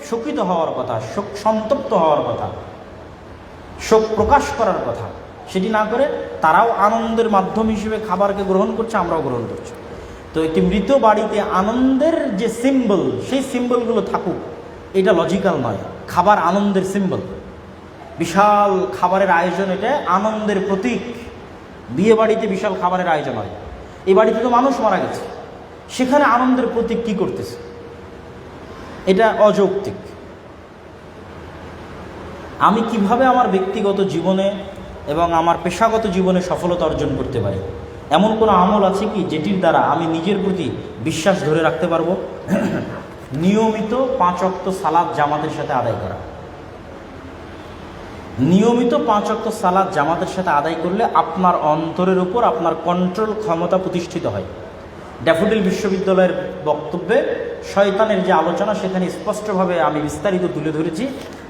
শোকিত হওয়ার কথা, শোক সন্তপ্ত হওয়ার কথা, শোক প্রকাশ করার কথা, সেটি না করে তারাও আনন্দের মাধ্যম হিসেবে খাবারকে গ্রহণ করছে, আমরাও গ্রহণ করছি। তো একটি মৃত বাড়িতে আনন্দের যে সিম্বল, সেই সিম্বলগুলো থাকুক, এটা লজিক্যাল নয়। খাবার আনন্দের সিম্বল, বিশাল খাবারের আয়োজন, এটা আনন্দের প্রতীক। বিয়ে বাড়িতে বিশাল খাবারের আয়োজন হয়, এই বাড়িতে তো মানুষ মারা গেছে, সেখানে আনন্দের প্রতীক কি করতেছে? এটা অযৌক্তিক। আমি কিভাবে আমার ব্যক্তিগত জীবনে এবং আমার পেশাগত জীবনে সফলতা অর্জন করতে পারি? এমন কোনো আমল আছে কি যেটির দ্বারা আমি নিজের প্রতি বিশ্বাস ধরে রাখতে পারবো? নিয়মিত 5 ওয়াক্ত সালাত জামাতের সাথে আদায় করা। নিয়মিত 5 ওয়াক্ত সালাত জামাতের সাথে আদায় করলে আপনার অন্তরের উপর আপনার কন্ট্রোল ক্ষমতা প্রতিষ্ঠিত হয়। ড্যাফোডিল বিশ্ববিদ্যালয়ের বক্তব্যে শয়তানের যে আলোচনা, সেখানে স্পষ্টভাবে আমি বিস্তারিত তুলে ধরেছি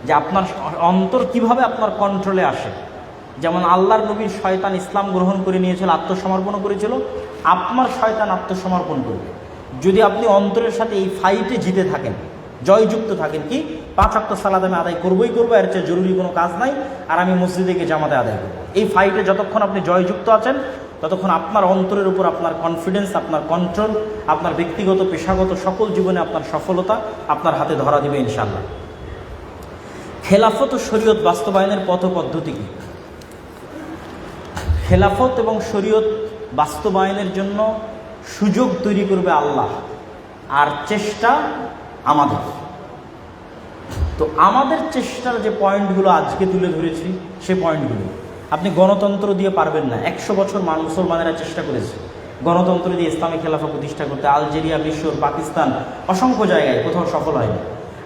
যে আপনার অন্তর কিভাবে আপনার কন্ট্রোলে আসে। যেমন আল্লাহর নবীর শয়তান ইসলাম গ্রহণ করে নিয়েছিল, আত্মসমর্পণ করেছিল, আপনার শয়তান আত্মসমর্পণ করবে যদি আপনি অন্তরের সাথে এই ফাইটে জিতে থাকেন, জয়যুক্ত থাকেন। কি 5 ওয়াক্ত সালাত আমি আদায় করবই করবো, এর চেয়ে জরুরি কোনো কাজ নাই, আর আমি মসজিদে গিয়ে জামাতে আদায় করবো। এই ফাইটে যতক্ষণ আপনি জয়যুক্ত আছেন, ততক্ষণ আপনার অন্তরের উপর আপনার কনফিডেন্স, আপনার কন্ট্রোল, আপনার ব্যক্তিগত পেশাগত সকল জীবনে আপনার সফলতা আপনার হাতে ধরা দিবে ইনশাআল্লাহ। খেলাফত ও শরীয়ত বাস্তবায়নের পথ পদ্ধতি কী? খেলাফত এবং শরীয়ত বাস্তবায়নের জন্য সুযোগ তৈরি করবে আল্লাহ, আর চেষ্টা আমাদের। তো আমাদের চেষ্টার যে পয়েন্টগুলো আজকে তুলে ধরেছি, সে পয়েন্টগুলো আপনি গণতন্ত্র দিয়ে পারবেন না। 100 বছর মুসলমানেরা চেষ্টা করেছে গণতন্ত্র দিয়ে ইসলামী খেলাফা প্রতিষ্ঠা করতে, আলজেরিয়া, মিশর, পাকিস্তান, অসংখ্য জায়গায়, কোথাও সফল হয়নি।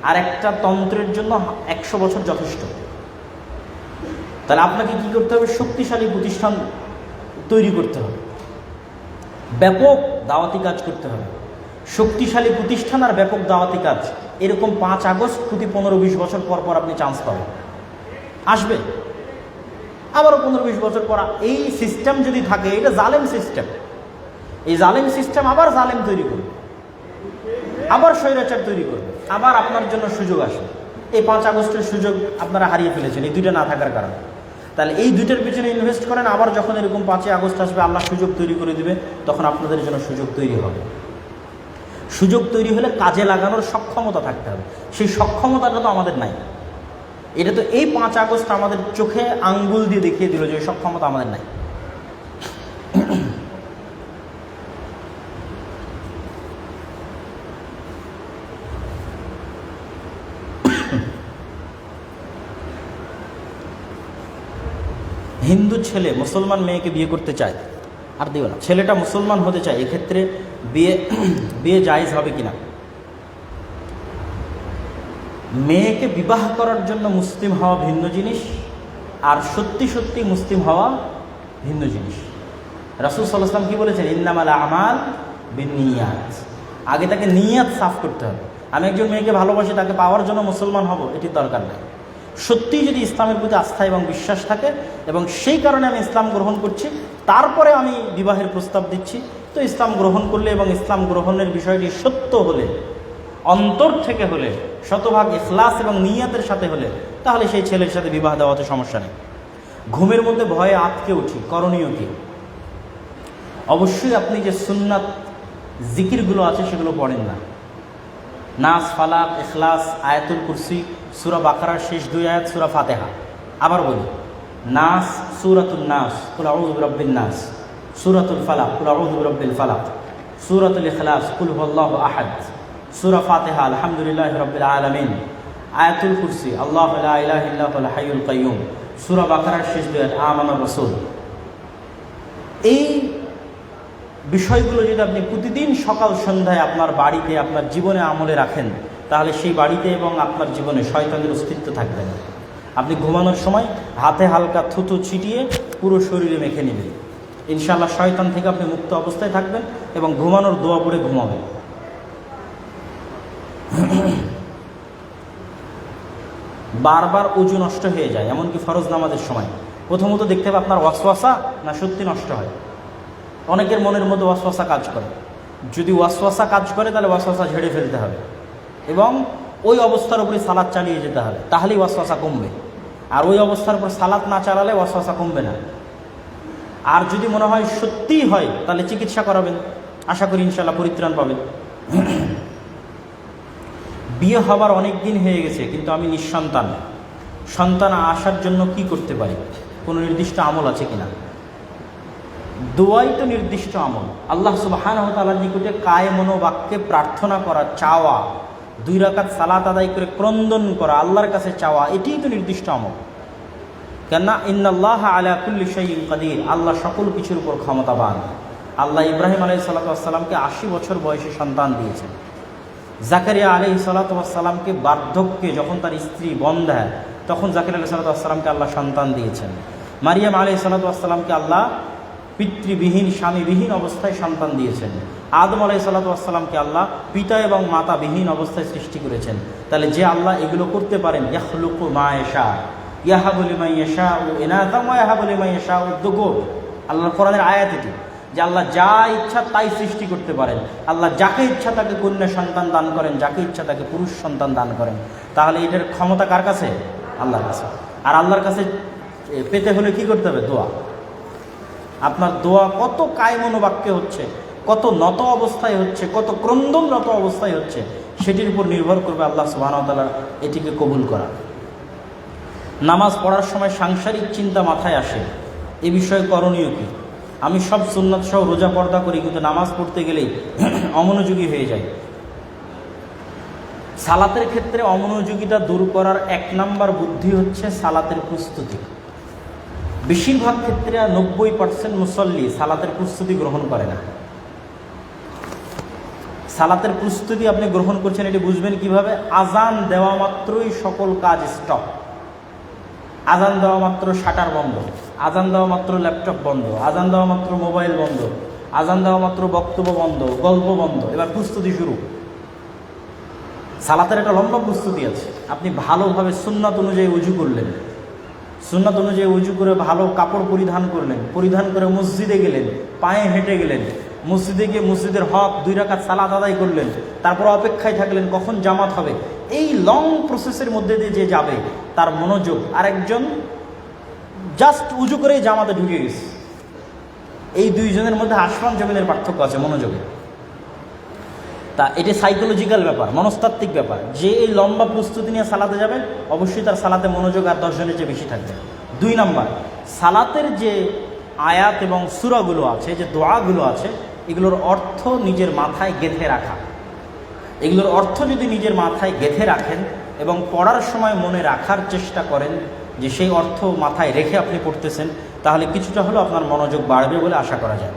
আর একটা তন্ত্রের জন্য 100 বছর যথেষ্ট। তাহলে আপনাকে কি করতে হবে? শক্তিশালী প্রতিষ্ঠান তৈরি করতে হবে, ব্যাপক দাওয়াতি কাজ করতে হবে। শক্তিশালী প্রতিষ্ঠান আর ব্যাপক দাওয়াতি কাজ, এরকম 5 আগস্ট প্রতি 15-20 বছর পর পর আপনি চান্স পাবেন, আসবে আবারও 15-20 বছর পর। এই সিস্টেম যদি থাকে, এটা জালেম সিস্টেম, এই জালেম সিস্টেম আবার জালেম তৈরি করবে, আবার স্বৈরাচার তৈরি করবে, আবার আপনার জন্য সুযোগ আসবে। এই 5 আগস্টের সুযোগ আপনারা হারিয়ে ফেলেছেন এই 2টা না থাকার কারণে। তাহলে এই 2টার পিছনে ইনভেস্ট করেন, আবার যখন এরকম 5 আগস্ট আসবে, আল্লাহ সুযোগ তৈরি করে দিবে, তখন আপনাদের জন্য সুযোগ তৈরি হবে। সুযোগ তৈরি হলে কাজে লাগানোর সক্ষমতা থাকতে হবে, সেই সক্ষমতাটা তো আমাদের নাই। এটা তো এই 5 আগস্ট আমাদের চোখে আঙ্গুল দিয়ে দেখিয়ে দিল যে সব ক্ষমতা আমাদের নাই। হিন্দু ছেলে মুসলমান মেয়েকে বিয়ে করতে চায়, আর দিও না, ছেলেটা মুসলমান হতে চায়, এক্ষেত্রে বিয়ে জায়েজ হবে কিনা? মেয়েকে বিবাহ করার জন্য মুসলিম হওয়া ভিন্ন জিনিস, আর সত্যি সত্যি মুসলিম হওয়া ভিন্ন জিনিস। রাসূল সাল্লাল্লাহু আলাইহি ওয়াসাল্লাম কি বলেছেন? ইন্নামাল আমাল বিন্নিয়াত। আগে তাকে নিয়াত সাফ করতে হবে। আমি একজন মেয়েকে ভালোবাসি, তাকে পাওয়ার জন্য মুসলমান হব, এটির দরকার নেই। সত্যিই যদি ইসলামের প্রতি আস্থা এবং বিশ্বাস থাকে এবং সেই কারণে আমি ইসলাম গ্রহণ করছি, তারপরে আমি বিবাহের প্রস্তাব দিচ্ছি, তো ইসলাম গ্রহণ করলে এবং ইসলাম গ্রহণের বিষয়টি সত্য হলে, অন্তর থেকে হলে, শতভাগ ইখলাস এবং নিয়াতের সাথে হলে, তাহলে সেই ছেলের সাথে বিবাহ দেওয়াতে সমস্যা নেই। ঘুমের মধ্যে ভয়ে আটকে উঠি, করণীয় কি? অবশ্যই আপনি যে সুন্নাত জিকিরগুলো আছে সেগুলো পড়েন না। নাস, ফালাক, ইখলাস, আয়াতুল কুরসি, সূরা বাকারার শেষ 2 আয়াত, সূরা ফাতিহা। আবার বলি, নাস, সূরাতুন নাস, কুল আউযু বিরাব্বিন নাস, সূরাতুল ফালাক, কুল আউযু বিরাব্বিল ফালাক, সূরাতুল ইখলাস, কুল হুয়াল্লাহু আহাদ, সূরা ফাতিহা, আলহামদুলিল্লাহি রাব্বিল আলামিন, আয়াতুল কুরসি, আল্লাহু লা ইলাহা ইল্লা হুয়াল হাইয়ুল কাইয়্যুম, সূরা বাকারার শেষ 2 আয়াত, আমানার রাসূল। এই বিষয়গুলো যদি আপনি প্রতিদিন সকাল সন্ধ্যায় আপনার বাড়িতে, আপনার জীবনে আমলে রাখেন, তাহলে সেই বাড়িতে এবং আপনার জীবনে শয়তানের অস্তিত্ব থাকবে না। আপনি ঘুমানোর সময় হাতে হালকা থুতু ছিটিয়ে পুরো শরীরে মেখে নেবেন, ইনশাআল্লাহ শয়তান থেকে আপনি মুক্ত অবস্থায় থাকবেন এবং ঘুমানোর দোয়া পড়ে ঘুমাবেন। বারবার ওযু নষ্ট হয়ে যায়, এমনকি ফরজ নামাজের সময়। প্রথমত দেখতে হবে আপনার ওয়াসওয়াসা না সত্যি নষ্ট হয়। অনেকের মনের মধ্যে ওয়াসওয়াসা কাজ করে। যদি ওয়াসওয়াসা কাজ করে তাহলে ওয়াসওয়াসা ঝেড়ে ফেলতে হবে এবং ওই অবস্থার উপরে সালাত চালিয়ে যেতে হবে, তাহলেই ওয়াসওয়াসা কমবে। আর ওই অবস্থার উপর সালাত না চালালে ওয়াসওয়াসা কমবে না। আর যদি মনে হয় সত্যিই হয়, তাহলে চিকিৎসা করাবেন, আশা করি ইনশাআল্লাহ পরিত্রাণ পাবেন। বিয়ে হবার অনেক দিন হয়ে গেছে, কিন্তু আমি নিঃসন্তান। সন্তান আসার জন্য কি করতে পারি? কোনো নির্দিষ্ট আমল আছে কিনা? দোয়াই তো নির্দিষ্ট আমল। আল্লাহ সুবহানাহু ওয়া তাআলার নিকটে কায়ে মনোবাক্যে প্রার্থনা করা, চাওয়া, 2 রাকাত সালাত আদায় করে ক্রন্দন করা, আল্লাহর কাছে চাওয়া, এটিই তো নির্দিষ্ট আমল। কেননা ইন্নাল্লাহা আলা কুল্লি শাইইন কাদির, আল্লাহ সকল কিছুর উপর ক্ষমতাবান। আল্লাহ ইব্রাহিম আলাইহিস সালাতু 80 বছর বয়সে সন্তান দিয়েছেন। জাকারিয়া আলাইহিস সালাতু বার্ধক্যে যখন তার স্ত্রী বন্ধ্যা, তখন জাকারিয়া আলাইহিস সালাতু আল্লাহ সন্তান দিয়েছেন। মারিয়াম আলাইহিস সালাতু আল্লাহ পিতৃবিহীন, স্বামীবিহীন অবস্থায় সন্তান দিয়েছেন। আদম আলাইহিস সালাতু আল্লাহ পিতা এবং মাতাবিহীন অবস্থায় সৃষ্টি করেছেন। তাহলে যে আল্লাহ এগুলো করতে পারেন, ইয়াখলুকু মা ইয়াশা, ইয়াহাবু লিমান ইয়াশাউ ইনাসা ওয়া ইয়াহাবু লিমান ইয়াশাউ যুকুর, আল্লাহর কোরআনের আয়াত এটি, যে আল্লাহ যা ইচ্ছা তাই সৃষ্টি করতে পারেন। আল্লাহ যাকে ইচ্ছা তাকে কন্যা সন্তান দান করেন, যাকে ইচ্ছা তাকে পুরুষ সন্তান দান করেন। তাহলে এটার ক্ষমতা কার কাছে? আল্লাহর কাছে। আর আল্লাহর কাছে পেতে হলে কি করতে হবে? দোয়া। আপনার দোয়া কত কায়মনোবাক্যে হচ্ছে, কত নত অবস্থায় হচ্ছে, কত ক্রন্দনরত অবস্থায় হচ্ছে, সেটির উপর নির্ভর করবে আল্লাহ সুবহানাহু ওয়া তাআলা এটিকে কবুল করা। নামাজ পড়ার সময় সাংসারিক চিন্তা মাথায় আসে, এ বিষয়ে করণীয় কি? আমি সব সুন্নাত সহ রোজা পর্দা করি, কিন্তু নামাজ পড়তে গেলেই অমনোযোগী হয়ে যায়। সালাতের ক্ষেত্রে অমনোযোগিতা দূর করার 1 নাম্বার বুদ্ধি হচ্ছে সালাতের প্রস্তুতি। বেশিরভাগ ক্ষেত্রে 90% মুসল্লি সালাতের প্রস্তুতি গ্রহণ করে না। সালাতের প্রস্তুতি আপনি গ্রহণ করছেন, এটি বুঝবেন কিভাবে? আজান দেওয়া মাত্রই সকল কাজ স্টপ। আজান দেওয়া মাত্র শাটার বন্ধ, আজান দেওয়া মাত্র ল্যাপটপ বন্ধ, আজান দেওয়া মাত্র মোবাইল বন্ধ, আজান দেওয়া মাত্র বক্তব্য বন্ধ, গল্প বন্ধ, এবার প্রস্তুতি শুরু। সালাতের একটা লম্বা প্রস্তুতি আছে। আপনি ভালোভাবে সুন্নাত অনুযায়ী উজু করলেন, সুন্নাত অনুযায়ী উজু করে ভালো কাপড় পরিধান করলেন, পরিধান করে মসজিদে গেলেন, পায়ে হেঁটে গেলেন, মসজিদে গিয়ে মসজিদের হক 2 রাকাত সালাত আদায় করলেন, তারপর অপেক্ষায় থাকলেন কখন জামাত হবে। এই লং প্রসেসের মধ্যে দিয়ে যে যাবে, তার মনোযোগ। আর একজন জাস্ট উজু করেই জামাতে ঢুকে গেছে, এই 2 জনের মধ্যে আসমান জমিনের পার্থক্য আছে মনোযোগে। তা এটা সাইকোলজিক্যাল ব্যাপার, মনস্তাত্ত্বিক ব্যাপার। যে এই লম্বা প্রস্তুতি নিয়ে সালাতে যাবে অবশ্যই তার সালাতে মনোযোগ আর 10 জনের চেয়ে বেশি থাকবে। 2 নাম্বার, সালাতের যে আয়াত এবং সূরাগুলো আছে, যে দোয়াগুলো আছে, এগুলোর অর্থ নিজের মাথায় গেঁথে রাখা। এগুলোর অর্থ যদি নিজের মাথায় গেঁথে রাখেন এবং পড়ার সময় মনে রাখার চেষ্টা করেন যে সেই অর্থ মাথায় রেখে আপনি পড়তেছেন, তাহলে কিছুটা হলেও আপনার মনোযোগ বাড়বে বলে আশা করা যায়।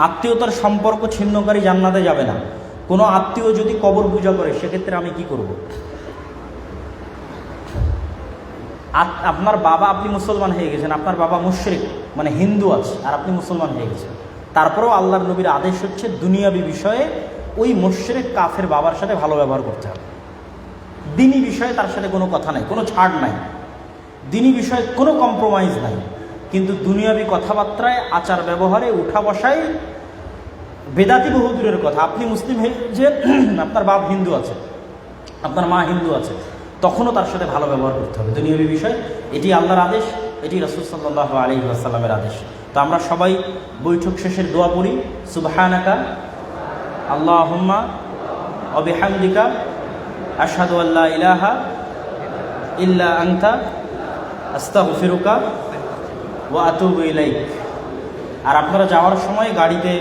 আত্মীয়তার সম্পর্ক ছিন্নকারী জান্নাতে যাবে না। কোনো আত্মীয় যদি কবর পূজা করে সেক্ষেত্রে আমি কি করব? আপনার বাবা, আপনি মুসলমান হয়ে গেছেন, আপনার বাবা মুশরিক মানে হিন্দু আছে আর আপনি মুসলমান হয়ে গেছেন, তারপরেও আল্লাহর নবীর আদেশ হচ্ছে দুনিয়াবি বিষয়ে ওই মুশরিক কাফের বাবার সাথে ভালো ব্যবহার করতে হবে। দিনী বিষয়ে তার সাথে কোনো কথা নাই, কোনো ছাড় নাই, দিনী বিষয়ে কোনো কম্প্রোমাইজ নাই, কিন্তু দুনিয়াবি কথাবার্তায়, আচার ব্যবহারে, উঠা বসায় বেদাতি বহুদূরের কথা। আপনি মুসলিম হয়ে যে আপনার বাপ হিন্দু আছে, আপনার মা হিন্দু আছে, তখনও তার সাথে ভালো ব্যবহার করতে হবে দুনিয়াবি বিষয়। এটি আল্লাহর আদেশ, এটি রাসূল সাল্লাল্লাহু আলাইহি ওয়াসাল্লামের আদেশ। তো আমরা সবাই বৈঠক শেষের দোয়া পড়ি, সুবহানাকা আল্লাহুম্মা ওয়া বিহামদিকা আশহাদু আল্লা ইলাহা ইল্লা আনতা আস্তাগফিরুকা ওয়া আতুবু ইলাইক। আর আপনারা যাওয়ার সময় গাড়িতে